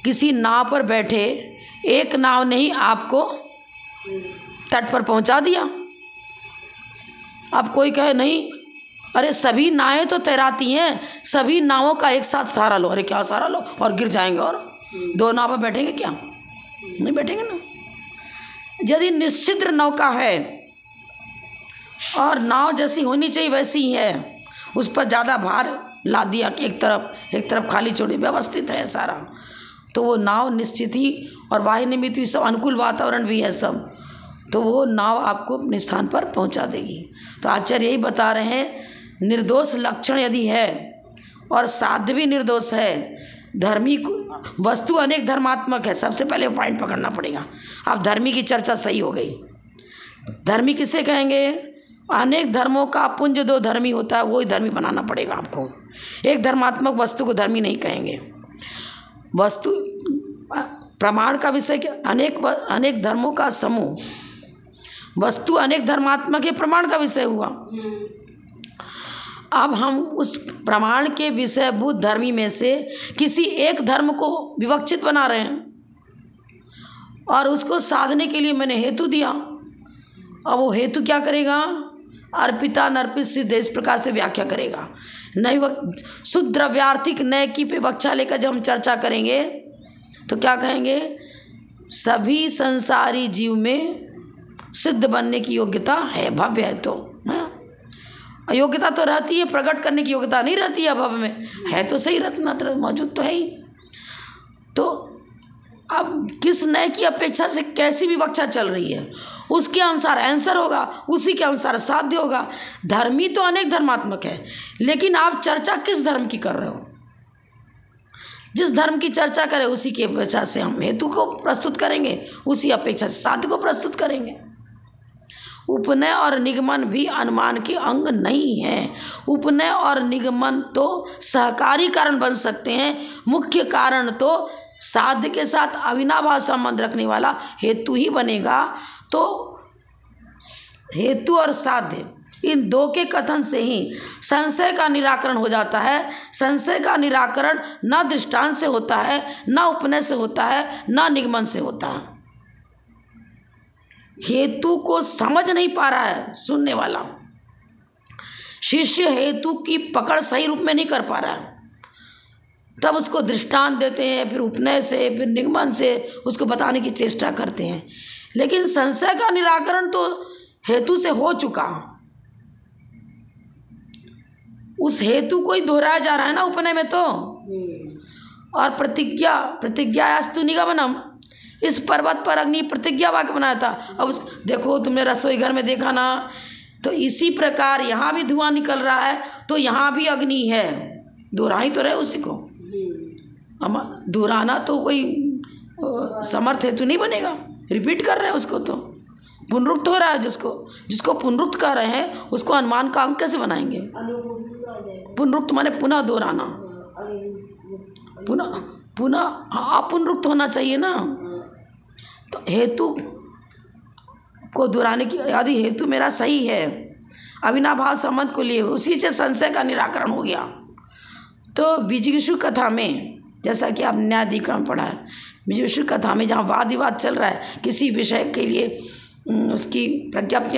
किसी नाव पर बैठे एक नाव ने ही आपको तट पर पहुंचा दिया। अब कोई कहे नहीं, अरे सभी नावें तो तैराती हैं, सभी नावों का एक साथ सहारा लो। अरे क्या सहारा लो, और गिर जाएंगे। और दो नाव पर बैठेंगे क्या? नहीं बैठेंगे ना। यदि निश्चित नौका है और नाव जैसी होनी चाहिए वैसी ही है, उस पर ज़्यादा भार ला दिया कि एक तरफ खाली छोड़ी, व्यवस्थित है सारा, तो वो नाव निश्चित ही, और वायु निमित्त भी सब अनुकूल वातावरण भी है सब, तो वो नाव आपको अपने स्थान पर पहुंचा देगी। तो आचार्य यही बता रहे हैं, निर्दोष लक्षण यदि है और साध्य भी निर्दोष है, धर्मी वस्तु अनेक धर्मात्मक है। सबसे पहले पॉइंट पकड़ना पड़ेगा। अब धर्मी की चर्चा सही हो गई। धर्मी किसे कहेंगे? अनेक धर्मों का पुंज दो धर्मी होता है, वही धर्मी बनाना पड़ेगा आपको। एक धर्मात्मक वस्तु को धर्मी नहीं कहेंगे। वस्तु प्रमाण का विषय क्या? अनेक धर्मों का समूह। वस्तु अनेक धर्मात्मक के प्रमाण का विषय हुआ। अब हम उस प्रमाण के विषयभूत धर्मी में से किसी एक धर्म को विवक्षित बना रहे हैं और उसको साधने के लिए मैंने हेतु दिया। अब वो हेतु क्या करेगा? अर्पिता नर्पित सिद्ध, इस प्रकार से व्याख्या करेगा। नहीं, शुद्ध द्रव्यार्थिक नय की विवक्षा लेकर जब हम चर्चा करेंगे तो क्या कहेंगे? सभी संसारी जीव में सिद्ध बनने की योग्यता है, भव्य है। तो योग्यता तो रहती है, प्रकट करने की योग्यता नहीं रहती है भव्य में। है तो सही, रत्न मौजूद तो है ही। तो अब किस नय की अपेक्षा से कैसी विवक्षा चल रही है, उसके अनुसार आंसर होगा, उसी के अनुसार साध्य होगा। धर्मी तो अनेक धर्मात्मक है, लेकिन आप चर्चा किस धर्म की कर रहे हो? जिस धर्म की चर्चा करें उसी की अपेक्षा से हम हेतु को प्रस्तुत करेंगे, उसी अपेक्षा से साध्य को प्रस्तुत करेंगे। उपनय और निगमन भी अनुमान के अंग नहीं है। उपनय और निगमन तो सहकारी कारण बन सकते हैं, मुख्य कारण तो साध्य के साथ अविनाभाव संबंध रखने वाला हेतु ही बनेगा। तो हेतु और साध्य, इन दो के कथन से ही संशय का निराकरण हो जाता है। संशय का निराकरण न दृष्टांत से होता है, न उपनय से होता है, न निगमन से होता है। हेतु को समझ नहीं पा रहा है सुनने वाला, शिष्य हेतु की पकड़ सही रूप में नहीं कर पा रहा है, तब उसको दृष्टांत देते हैं, फिर उपनय से, फिर निगमन से उसको बताने की चेष्टा करते हैं। लेकिन संशय का निराकरण तो हेतु से हो चुका, उस हेतु को ही दोहराया जा रहा है ना उपनय में तो। और प्रतिज्ञायास्तु निगमनम, इस पर्वत पर अग्नि प्रतिज्ञा वाक्य बनाया था। अब उस देखो, तुमने रसोई घर में देखा ना, तो इसी प्रकार यहाँ भी धुआं निकल रहा है, तो यहाँ भी अग्नि है, दोहरा ही तो रहे उसी को। हम दोहराना तो कोई समर्थ हेतु नहीं बनेगा, रिपीट कर रहे हैं उसको, तो पुनरुक्त हो रहा है। जिसको पुनरुक्त कर रहे हैं उसको अनुमान का अंक कैसे बनाएंगे? पुनरुक्त माने पुनः दोहराना, पुनः अपुनरुक्त होना चाहिए ना। तो हेतु को दोहराने की, यदि हेतु मेरा सही है अविनाभाव संबंध को लिए, उसी से संशय का निराकरण हो गया। तो विजिगीषु कथा में, जैसा कि आप न्यायाधिकरण पढ़ा है, विजिगीषु कथा में जहाँ वाद विवाद चल रहा है, किसी विषय के लिए उसकी प्रज्ञाप्ति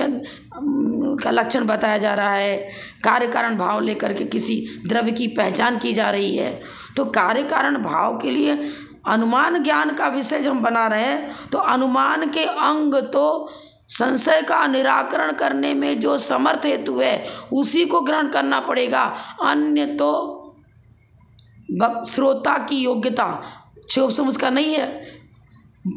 का लक्षण बताया जा रहा है, कार्य कारण भाव लेकर के किसी द्रव्य की पहचान की जा रही है, तो कार्य कारण भाव के लिए अनुमान ज्ञान का विषय जब हम बना रहे हैं, तो अनुमान के अंग तो संशय का निराकरण करने में जो समर्थ हेतु है उसी को ग्रहण करना पड़ेगा। अन्य तो श्रोता की योग्यता क्षोभ उसका नहीं है।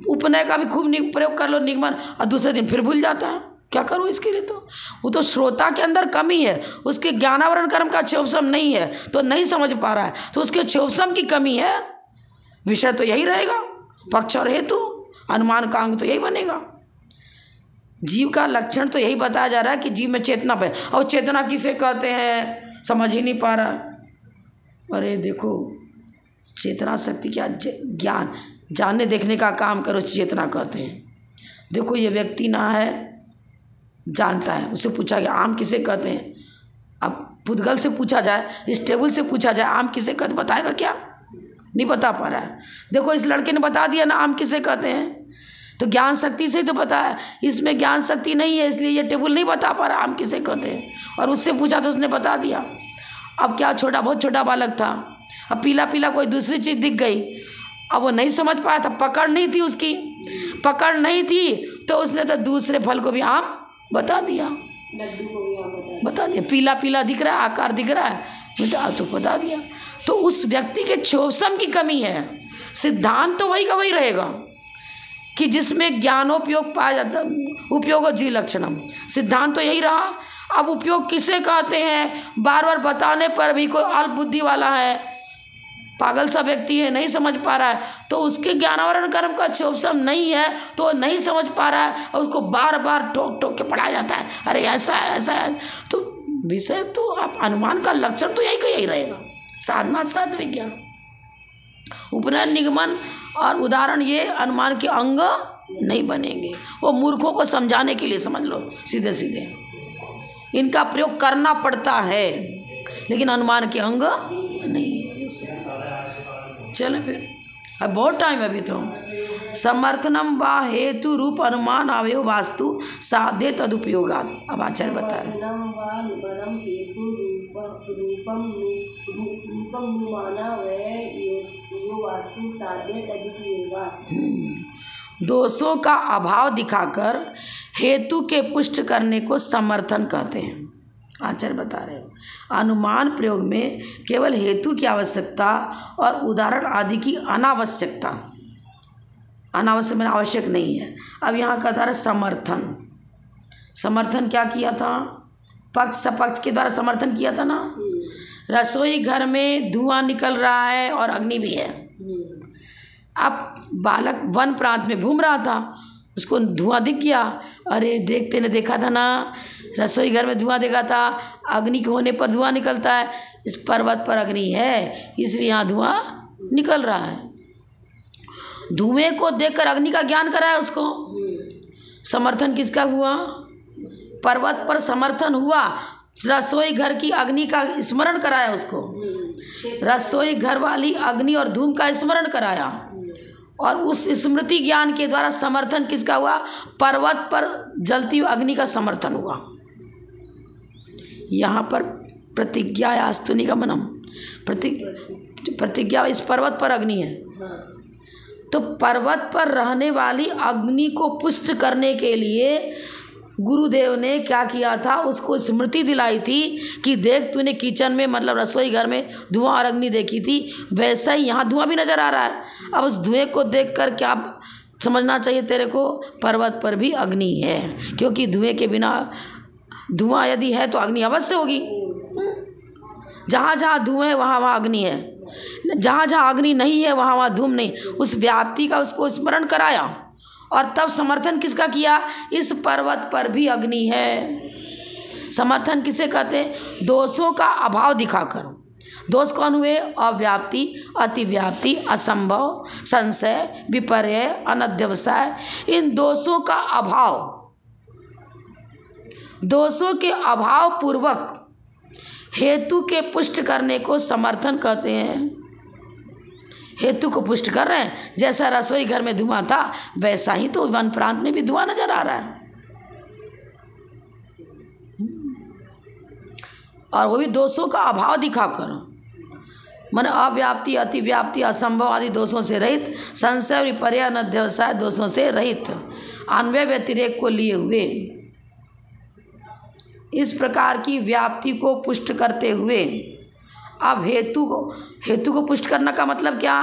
उपनय का भी खूब प्रयोग कर लो निगमन, और दूसरे दिन फिर भूल जाता है, क्या करूँ इसके लिए? तो वो तो श्रोता के अंदर कमी है, उसके ज्ञानावरण कर्म का क्षोभसम नहीं है, तो नहीं समझ पा रहा है, तो उसके क्षोभसम की कमी है। विषय तो यही रहेगा, पक्ष और हेतु, अनुमान का अंग तो यही बनेगा। जीव का लक्षण तो यही बताया जा रहा है कि जीव में चेतना पे, और चेतना किसे कहते हैं समझ ही नहीं पा रहा। अरे देखो, चेतना शक्ति क्या, ज्ञान जानने देखने का काम करो, चेतना कहते हैं। देखो ये व्यक्ति ना है, जानता है, उससे पूछा गया आम किसे कहते हैं। अब पुद्गल से पूछा जाए, इस टेबल से पूछा जाए आम किसे कहते, बताएगा क्या? नहीं बता पा रहा है। देखो इस लड़के ने बता दिया ना आम किसे कहते हैं, तो ज्ञान शक्ति से तो पता है, इसमें ज्ञान शक्ति नहीं है, इसलिए ये टेबल नहीं बता पा रहा आम किसे कहते हैं। और उससे पूछा तो उसने बता दिया। अब क्या, बहुत छोटा बालक था, अब पीला पीला कोई दूसरी चीज़ दिख गई, अब वो नहीं समझ पाया था, पकड़ नहीं थी, उसकी पकड़ नहीं थी, तो उसने तो दूसरे फल को भी आम बता दिया, पीला पीला दिख रहा है, आकार दिख रहा है, बेटा तो बता दिया। तो उस व्यक्ति के क्षोभसम की कमी है। सिद्धांत तो वही का वही रहेगा कि जिसमें ज्ञानोपयोग पाया जाता, उपयोग जीव लक्षणम, सिद्धांत तो यही रहा। अब उपयोग किसे कहते हैं, बार बार बताने पर भी कोई अल्प बुद्धि वाला है, पागल सा व्यक्ति है, नहीं समझ पा रहा है, तो उसके ज्ञानावरण कर्म का क्षोभसम नहीं है, तो नहीं समझ पा रहा है, और उसको बार बार टोक टोक के पढ़ाया जाता है, अरे ऐसा है ऐसा है। तो विषय तो आप अनुमान का लक्षण तो यही का यही रहेगा, साधना साध विज्ञान, उपनयन निगमन और उदाहरण ये अनुमान के अंग नहीं बनेंगे। वो मूर्खों को समझाने के लिए समझ लो, सीधे सीधे इनका प्रयोग करना पड़ता है, लेकिन अनुमान के अंग नहीं है। चले फिर, अब बहुत टाइम है अभी तो। समर्थनम वा हेतु रूप अनुमान अवयव वास्तु साध्य तदुपयोगात। अब आचार्य बता रहे दोषों का अभाव दिखाकर हेतु के पुष्ट करने को समर्थन कहते हैं। आचार्य बता रहे हो अनुमान प्रयोग में केवल हेतु की आवश्यकता और उदाहरण आदि की अनावश्यकता, अनावश्यक में आवश्यक नहीं है। अब यहाँ कहता है समर्थन, समर्थन क्या किया था, पक्ष सपक्ष के द्वारा समर्थन किया था ना। रसोई घर में धुआं निकल रहा है और अग्नि भी है। अब बालक वन प्रांत में घूम रहा था, उसको धुआं दिख गया, अरे देखते ने देखा था ना, रसोई घर में धुआं देखा था, अग्नि के होने पर धुआं निकलता है, इस पर्वत पर अग्नि है इसलिए यहाँ धुआं निकल रहा है। धुएं को देखकर अग्नि का ज्ञान कराया उसको। समर्थन किसका हुआ, पर्वत पर समर्थन हुआ, रसोई घर की अग्नि का स्मरण कराया उसको, रसोई घर वाली अग्नि और धूम का स्मरण कराया, और उस स्मृति ज्ञान के द्वारा समर्थन किसका हुआ? पर्वत पर जलती हुई अग्नि का समर्थन हुआ। यहाँ पर प्रतिज्ञा आस्तु निगमनम, प्रतिज्ञा इस पर्वत पर अग्नि है, तो पर्वत पर रहने वाली अग्नि को पुष्ट करने के लिए गुरुदेव ने क्या किया था? उसको स्मृति दिलाई थी कि देख तूने किचन में मतलब रसोई घर में धुआं और अग्नि देखी थी, वैसा ही यहाँ धुआं भी नज़र आ रहा है। अब उस धुएं को देखकर क्या समझना चाहिए तेरे को? पर्वत पर भी अग्नि है, क्योंकि धुएं के बिना, धुआं यदि है तो अग्नि अवश्य होगी। जहाँ जहाँ धुएं है वहाँ वहाँ अग्नि है, जहाँ जहाँ अग्नि नहीं है वहाँ वहाँ धूम नहीं। उस व्याप्ति का उसको स्मरण कराया, और तब समर्थन किसका किया? इस पर्वत पर भी अग्नि है। समर्थन किसे कहते हैं? दोषों का अभाव दिखाकर। दोष कौन हुए? अव्याप्ति, अतिव्याप्ति, असंभव, संशय, विपर्य, अनध्यवसाय। इन दोषों का अभाव, दोषों के अभाव पूर्वक हेतु के पुष्ट करने को समर्थन कहते हैं। हेतु को पुष्ट कर रहे हैं, जैसा रसोई घर में धुआं था वैसा ही तो वन प्रांत में भी धुआं नजर आ रहा है, और वो भी दोषों का अभाव दिखाकर, मन अव्याप्ति, अतिव्याप्ति, असंभव आदि दोषों से रहित, संशय, विपर्य, अनध्यवसाय दोषों से रहित, अन्वय व्यतिरेक को लिए हुए, इस प्रकार की व्याप्ति को पुष्ट करते हुए अब हेतु को पुष्ट करना का मतलब क्या?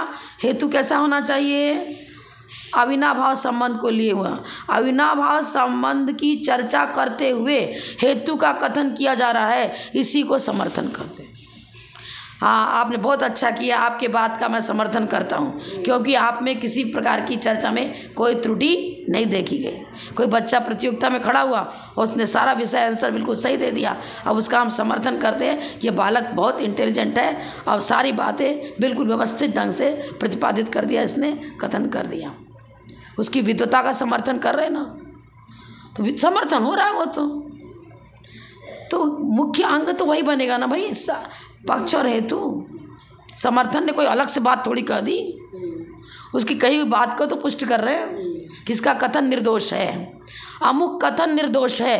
हेतु कैसा होना चाहिए? अविनाभाव संबंध को लिए हुआ। अविनाभाव संबंध की चर्चा करते हुए हेतु का कथन किया जा रहा है, इसी को समर्थन करते हैं। हाँ, आपने बहुत अच्छा किया, आपके बात का मैं समर्थन करता हूँ, क्योंकि आप में किसी प्रकार की चर्चा में कोई त्रुटि नहीं देखी गई। कोई बच्चा प्रतियोगिता में खड़ा हुआ और उसने सारा विषय आंसर बिल्कुल सही दे दिया, अब उसका हम समर्थन करते हैं, ये बालक बहुत इंटेलिजेंट है और सारी बातें बिल्कुल व्यवस्थित ढंग से प्रतिपादित कर दिया, इसने कथन कर दिया, उसकी विद्वता का समर्थन कर रहे हैं ना, तो समर्थन हो रहा है वो तो मुख्य अंग तो वही बनेगा ना भाई, पक्ष और हेतु। समर्थन ने कोई अलग से बात थोड़ी कह दी, उसकी कही हुई बात को तो पुष्ट कर रहे हैं, किसका कथन निर्दोष है, अमुक कथन निर्दोष है,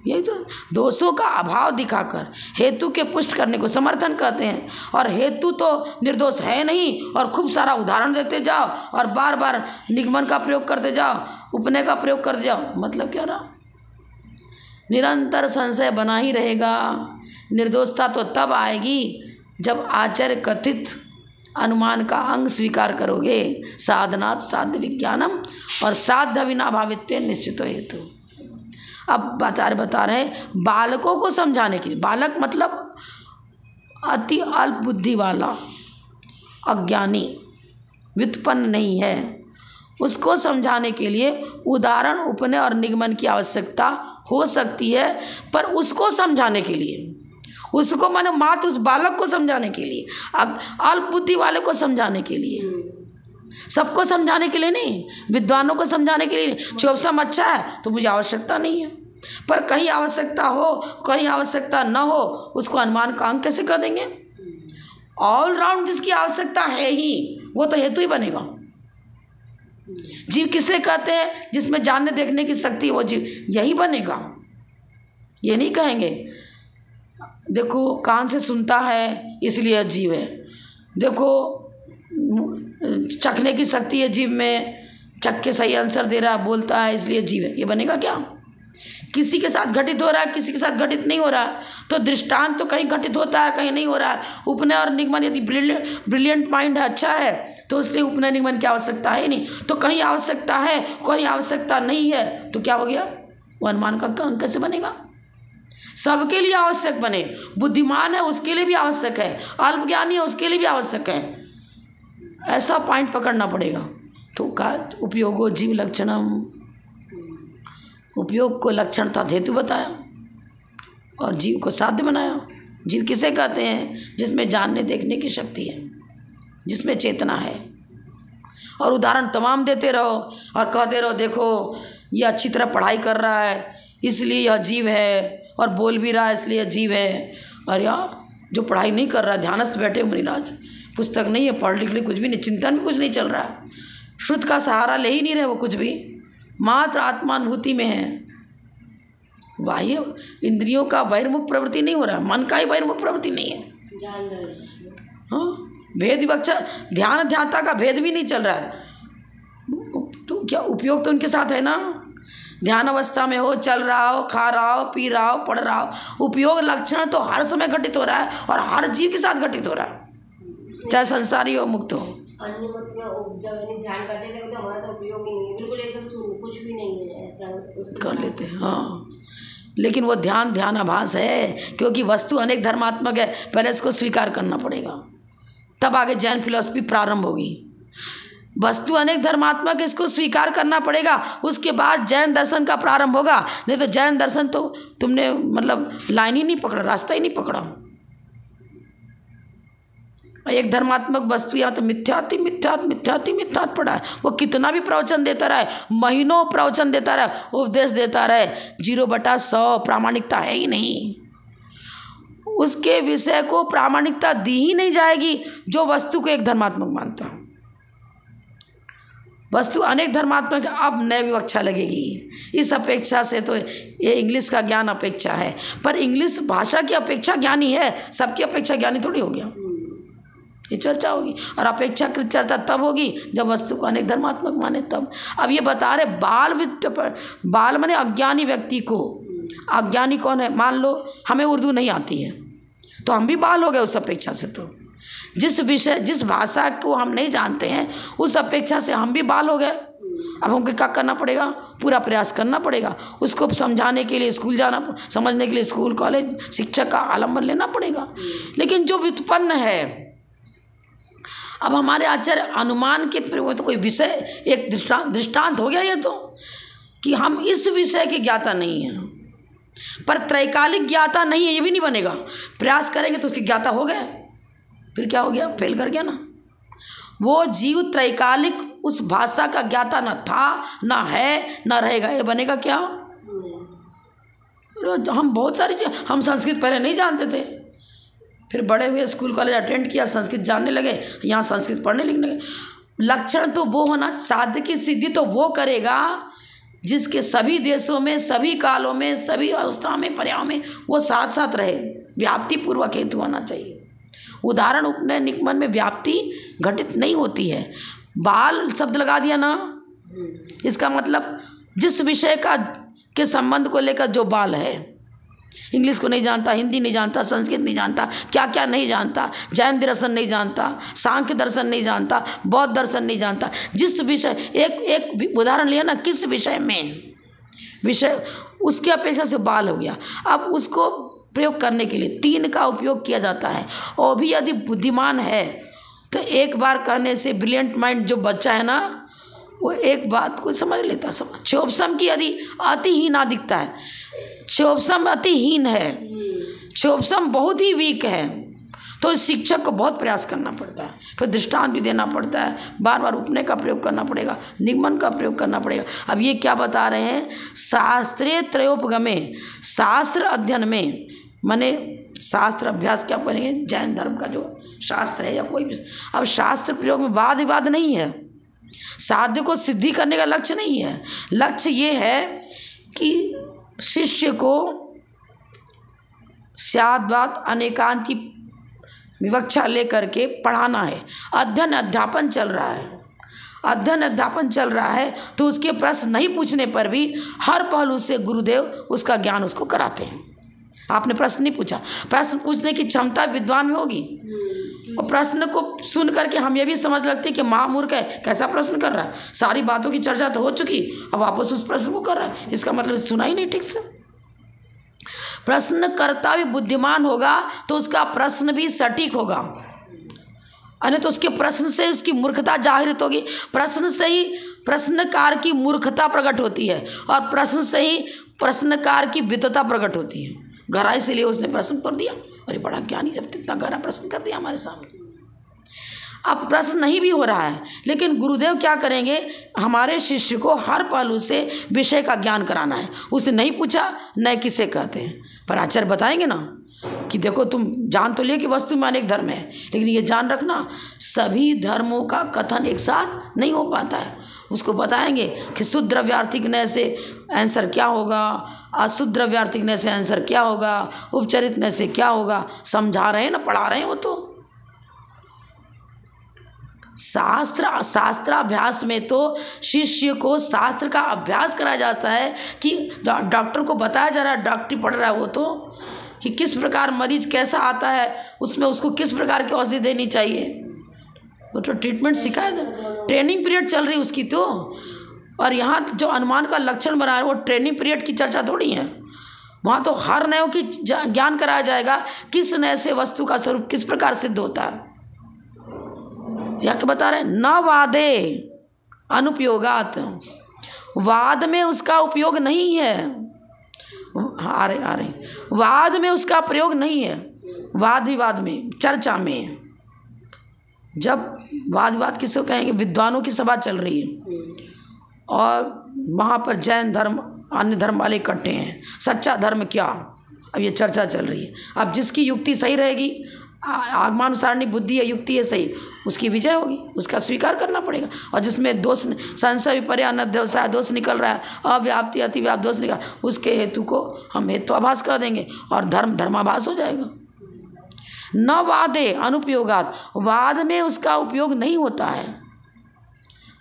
यही तो दोषों का अभाव दिखाकर हेतु के पुष्ट करने को समर्थन कहते हैं। और हेतु तो निर्दोष है नहीं, और खूब सारा उदाहरण देते जाओ और बार बार निगमन का प्रयोग करते जाओ, उपनय का प्रयोग करते जाओ, मतलब क्या रहा? निरंतर संशय बना ही रहेगा। निर्दोषता तो तब आएगी जब आचार्य कथित अनुमान का अंग स्वीकार करोगे, साधनात् साध्य विज्ञानम और साध्य अविनाभावित्व निश्चितो हेतु। अब आचार्य बता रहे हैं बालकों को समझाने के लिए, बालक मतलब अति अल्प बुद्धि वाला, अज्ञानी, व्युत्पन्न नहीं है, उसको समझाने के लिए उदाहरण, उपनय और निगमन की आवश्यकता हो सकती है, पर उसको समझाने के लिए, उसको माने मात्र उस बालक को समझाने के लिए, अल्प बुद्धि वाले को समझाने के लिए, सबको समझाने के लिए नहीं, विद्वानों को समझाने के लिए नहीं। चौपसम अच्छा है तो मुझे आवश्यकता नहीं है, पर कहीं आवश्यकता हो कहीं आवश्यकता न हो, उसको अनुमान का अंग कैसे कर देंगे? ऑलराउंड जिसकी आवश्यकता है ही वो तो हेतु ही बनेगा। जीव किसे कहते हैं? जिसमें जानने देखने की शक्ति, वो जीव यही बनेगा। ये नहीं कहेंगे देखो कान से सुनता है इसलिए जीव है, देखो चखने की शक्ति है जीव में, चख के सही आंसर दे रहा, बोलता है इसलिए जीव है, ये बनेगा क्या? किसी के साथ घटित हो रहा है, किसी के साथ घटित नहीं हो रहा है, तो दृष्टांत तो कहीं घटित होता है कहीं नहीं हो रहा है। उपनय और निगमन यदि ब्रिलियंट माइंड है, अच्छा है, तो इसलिए उपनय निगमन की आवश्यकता है नहीं, तो कहीं आवश्यकता है कहीं आवश्यकता नहीं है, तो क्या हो गया? वो अनुमान का अंग कैसे बनेगा? सबके लिए आवश्यक बने, बुद्धिमान है उसके लिए भी आवश्यक है, अल्पज्ञानी है उसके लिए भी आवश्यक है, ऐसा पॉइंट पकड़ना पड़ेगा। तो का उपयोगो जीव लक्षणम, उपयोग को लक्षण था हेतु बताया और जीव को साध्य बनाया। जीव किसे कहते हैं? जिसमें जानने देखने की शक्ति है, जिसमें चेतना है, और उदाहरण तमाम देते रहो और कहते रहो देखो ये अच्छी तरह पढ़ाई कर रहा है, इसलिए यह जीव है, और बोल भी रहा है इसलिए यह जीव है। और यार जो पढ़ाई नहीं कर रहा, ध्यानस्थ बैठे मुनिराज, पुस्तक नहीं है, पढ़ लिख ले, कुछ भी नहीं, चिंतन भी कुछ नहीं चल रहा है, शुद्ध का सहारा ले ही नहीं रहे वो कुछ भी, मात्र आत्मानुभूति में है। बाह्य इंद्रियों का बहिर्मुख प्रवृत्ति नहीं हो रहा, मन का ही बहिर्मुख प्रवृत्ति नहीं है। हाँ, भेद विवक्षा, ध्यान ध्याता का भेद भी नहीं चल रहा है। तो क्या उपयोग तो उनके साथ है ना, ध्यान अवस्था में हो, चल रहा हो, खा रहा हो, पी रहा हो, पढ़ रहा हो, उपयोग लक्षण तो हर समय घटित हो रहा है और हर जीव के साथ घटित हो रहा है, चाहे संसारी हो मुक्त हो। अन्य मत में जब ध्यान करते थे तो हमारा तो उपयोग ही नहीं है, बिल्कुल एकदम कुछ भी नहीं है, ऐसा कर लेते हैं। हाँ, लेकिन वो ध्यान आभास है, क्योंकि वस्तु अनेक धर्मात्मक है, पहले इसको स्वीकार करना पड़ेगा, तब आगे जैन फिलॉसफी प्रारंभ होगी। वस्तु अनेक धर्मात्मक, इसको स्वीकार करना पड़ेगा, उसके बाद जैन दर्शन का प्रारंभ होगा। नहीं तो जैन दर्शन तो तुमने मतलब लाइन ही नहीं पकड़ा, रास्ता ही नहीं पकड़ा। एक धर्मात्मक वस्तु या तो मिथ्यात्म पड़ा है, वो कितना भी प्रवचन देता रहे, महीनों प्रवचन देता रहे, उपदेश देता रहे, 0/100 प्रामाणिकता है ही नहीं। उसके विषय को प्रामाणिकता दी ही नहीं जाएगी जो वस्तु को एक धर्मात्मक मानता है। वस्तु अनेक धर्मात्मक, अब नए विवक्षा लगेगी। इस अपेक्षा से तो ये इंग्लिश का ज्ञान अपेक्षा है, पर इंग्लिश भाषा की अपेक्षा ज्ञानी है, सबकी अपेक्षा ज्ञानी थोड़ी हो गया। ये चर्चा होगी, और अपेक्षाकृत चर्चा तब होगी जब वस्तु को अनेक धर्मात्मक माने तब। अब ये बता रहे बाल माने अज्ञानी व्यक्ति को। अज्ञानी कौन है? मान लो हमें उर्दू नहीं आती है तो हम भी बाल हो गए उस अपेक्षा से। तो जिस भाषा को हम नहीं जानते हैं उस अपेक्षा से हम भी बाल हो गए। अब हमको क्या करना पड़ेगा? पूरा प्रयास करना पड़ेगा, उसको समझाने के लिए स्कूल जाना, समझने के लिए स्कूल कॉलेज शिक्षक का आलम्बन लेना पड़ेगा। लेकिन जो व्युत्पन्न है, अब हमारे आचार्य अनुमान के प्रयोग तो कोई विषय एक दृष्टांत हो गया ये तो, कि हम इस विषय के ज्ञाता नहीं हैं, पर त्रैकालिक ज्ञाता नहीं है ये भी नहीं बनेगा। प्रयास करेंगे तो उसके ज्ञाता हो गए, फिर क्या हो गया? फेल कर गया ना। वो जीव त्रैकालिक उस भाषा का ज्ञाता न था, न है, न रहेगा। ये बनेगा क्या? हम बहुत सारी हम संस्कृत पहले नहीं जानते थे, फिर बड़े हुए स्कूल कॉलेज अटेंड किया, संस्कृत जानने लगे, यहाँ संस्कृत पढ़ने लिखने लगे। लक्षण तो वो होना, साध्य की सिद्धि तो वो करेगा जिसके सभी देशों में, सभी कालों में, सभी अवस्था में, पर्याय में वो साथ साथ रहे। व्याप्ति पूर्वक हेतु होना चाहिए। उदाहरण उपनय निगमन में व्याप्ति घटित नहीं होती है। बाल शब्द लगा दिया ना, इसका मतलब जिस विषय का के संबंध को लेकर जो बाल है, इंग्लिश को नहीं जानता, हिंदी नहीं जानता, संस्कृत नहीं जानता, क्या क्या नहीं जानता, जैन दर्शन नहीं जानता, सांख्य दर्शन नहीं जानता, बौद्ध दर्शन नहीं जानता, जिस विषय एक उदाहरण लिया ना, किस विषय में विषय उसके अपेक्षा से बाल हो गया। अब उसको प्रयोग करने के लिए 3 का उपयोग किया जाता है, और भी यदि बुद्धिमान है तो एक बार कहने से ब्रिलियंट माइंड जो बच्चा है ना, वो एक बात को समझ लेता है। क्षोभसम की यदि अतिहीन दिखता है, क्षोभसम अतिहीन है, क्षोभसम बहुत ही वीक है, तो शिक्षक को बहुत प्रयास करना पड़ता है, फिर दृष्टांत भी देना पड़ता है, बार बार उपनय का प्रयोग करना पड़ेगा, निगमन का प्रयोग करना पड़ेगा। अब ये क्या बता रहे हैं? शास्त्रीय त्रयोपगमे, शास्त्र अध्ययन में, माने शास्त्र अभ्यास क्या पढ़ेंगे? जैन धर्म का जो शास्त्र है या कोई भी। अब शास्त्र प्रयोग में वाद विवाद नहीं है, साध्य को सिद्धि करने का लक्ष्य नहीं है। लक्ष्य ये है कि शिष्य को स्याद्वाद अनेकांत की विवक्षा लेकर के पढ़ाना है। अध्ययन अध्यापन चल रहा है, अध्ययन अध्यापन चल रहा है, तो उसके प्रश्न नहीं पूछने पर भी हर पहलू से गुरुदेव उसका ज्ञान उसको कराते हैं। आपने प्रश्न नहीं पूछा, प्रश्न पूछने की क्षमता विद्वान में होगी, और प्रश्न को सुन करके हम ये भी समझ लगते कि महामूर्ख है, कैसा प्रश्न कर रहा है, सारी बातों की चर्चा तो हो चुकी, अब वापस उस प्रश्न को कर रहा है, इसका मतलब सुना ही नहीं ठीक से। प्रश्नकर्ता भी बुद्धिमान होगा तो उसका प्रश्न भी सटीक होगा, अन्य तो उसके प्रश्न से उसकी मूर्खता जाहिर होगी। प्रश्न से ही प्रश्नकार की मूर्खता प्रकट होती है, और प्रश्न से ही प्रश्नकार की विद्वता प्रकट होती है। गहराई से लिए उसने प्रश्न कर दिया, अरे बड़ा ज्ञानी, जब इतना गहरा प्रश्न कर दिया हमारे सामने। अब प्रश्न नहीं भी हो रहा है, लेकिन गुरुदेव क्या करेंगे, हमारे शिष्य को हर पहलू से विषय का ज्ञान कराना है। उसने नहीं पूछा न किसे कहते हैं, पर आचार्य बताएंगे ना कि देखो तुम जान तो लिए कि वस्तु में अनेक धर्म है, लेकिन ये जान रखना सभी धर्मों का कथन एक साथ नहीं हो पाता है। उसको बताएंगे कि शुद्ध द्रव्यार्थिकने से आंसर क्या होगा, अशुद्ध द्रव्यार्थिकने से आंसर क्या होगा, उपचरितने से क्या होगा, समझा रहे हैं ना, पढ़ा रहे हैं। वो तो शास्त्राभ्यास में तो शिष्य को शास्त्र का अभ्यास कराया जाता है कि डॉक्टर को बताया जा रहा है, डॉक्टरी पढ़ रहा है वो तो, कि किस प्रकार मरीज कैसा आता है, उसमें उसको किस प्रकार की औषधि देनी चाहिए, वो तो ट्रीटमेंट सिखाया था। ट्रेनिंग पीरियड चल रही उसकी तो। और यहाँ जो अनुमान का लक्षण बना है वो ट्रेनिंग पीरियड की चर्चा थोड़ी है। वहाँ तो हर नयों की ज्ञान कराया जाएगा, किस नए से वस्तु का स्वरूप किस प्रकार सिद्ध होता है। या क्या बता रहे, न वादे अनुपयोगात, वाद में उसका उपयोग नहीं है। आ रहे वाद में उसका प्रयोग नहीं है। वाद विवाद में, चर्चा में, जब वाद विवाद किसको कहेंगे, विद्वानों की सभा चल रही है और वहाँ पर जैन धर्म अन्य धर्म वाले इकट्ठे हैं, सच्चा धर्म क्या, अब ये चर्चा चल रही है। अब जिसकी युक्ति सही रहेगी, आगमानुसारणी बुद्धि है, युक्ति है सही, उसकी विजय होगी, उसका स्वीकार करना पड़ेगा। और जिसमें दोष, संशय विपर्य अनध्यवसाय दोष निकल रहा है, अव्याप्ति अतिव्याप्त दोष निकल, उसके हेतु को हम हेत्वाभास कर देंगे और धर्म धर्माभास हो जाएगा। न वादे अनुपयोगात, वाद में उसका उपयोग नहीं होता है।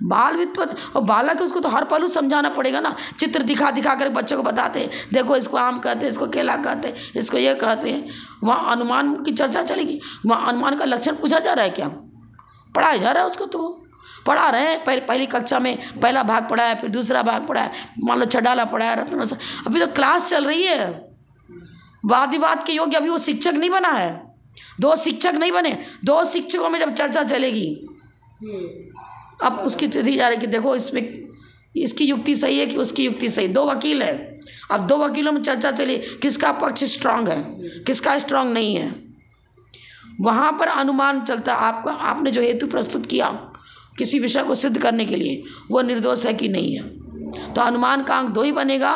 बाल व्युत्पत्ति, और बालक है उसको तो हर पहलू समझाना पड़ेगा ना। चित्र दिखा दिखा कर बच्चों को बताते हैं, देखो इसको आम कहते हैं, इसको केला कहते हैं, इसको ये कहते हैं। वहाँ अनुमान की चर्चा चलेगी, वहाँ अनुमान का लक्षण पूछा जा रहा है क्या, पढ़ाया जा रहा है उसको, तो पढ़ा रहे हैं। पहली कक्षा में पहला भाग पढ़ाया, फिर दूसरा भाग पढ़ाया, मान लो छडाला पढ़ाया, रत्न, अभी तो क्लास चल रही है। वाद विवाद के योग्य अभी वो शिक्षक नहीं बना है, 2 शिक्षक नहीं बने, 2 शिक्षकों में जब चर्चा चलेगी, अब उसकी दी जा रही कि देखो इसमें इसकी युक्ति सही है कि उसकी युक्ति सही। 2 वकील है, अब 2 वकीलों में चर्चा चली, किसका पक्ष स्ट्रांग है, किसका स्ट्रांग नहीं है। वहाँ पर अनुमान चलता है। आपने जो हेतु प्रस्तुत किया किसी विषय को सिद्ध करने के लिए, वो निर्दोष है कि नहीं है। तो अनुमान का अंक 2 ही बनेगा,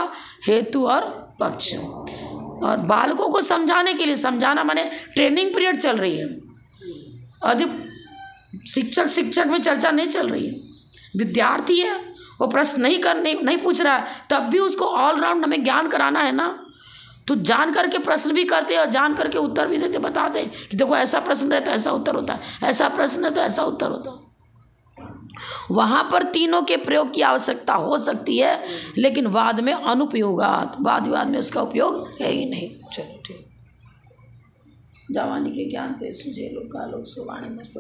हेतु और पक्ष। और बालकों को समझाने के लिए, समझाना माने ट्रेनिंग पीरियड चल रही है, अधिक शिक्षक में चर्चा नहीं चल रही है। विद्यार्थी है, वो प्रश्न नहीं पूछ रहा है, तब भी उसको ऑलराउंड हमें ज्ञान कराना है ना। तो जान करके प्रश्न भी करते और जान करके उत्तर भी देते, बताते हैं कि देखो ऐसा प्रश्न रहता है ऐसा उत्तर होता है, ऐसा प्रश्न रहता है ऐसा उत्तर होता है। वहाँ पर तीनों के प्रयोग की आवश्यकता हो सकती है, लेकिन वाद में अनुपयोगात, वाद विवाद में उसका उपयोग है ही नहीं। चलो ठीक। जवानी के ज्ञान ते सुझे लोग का लोग सुवाणी मस्त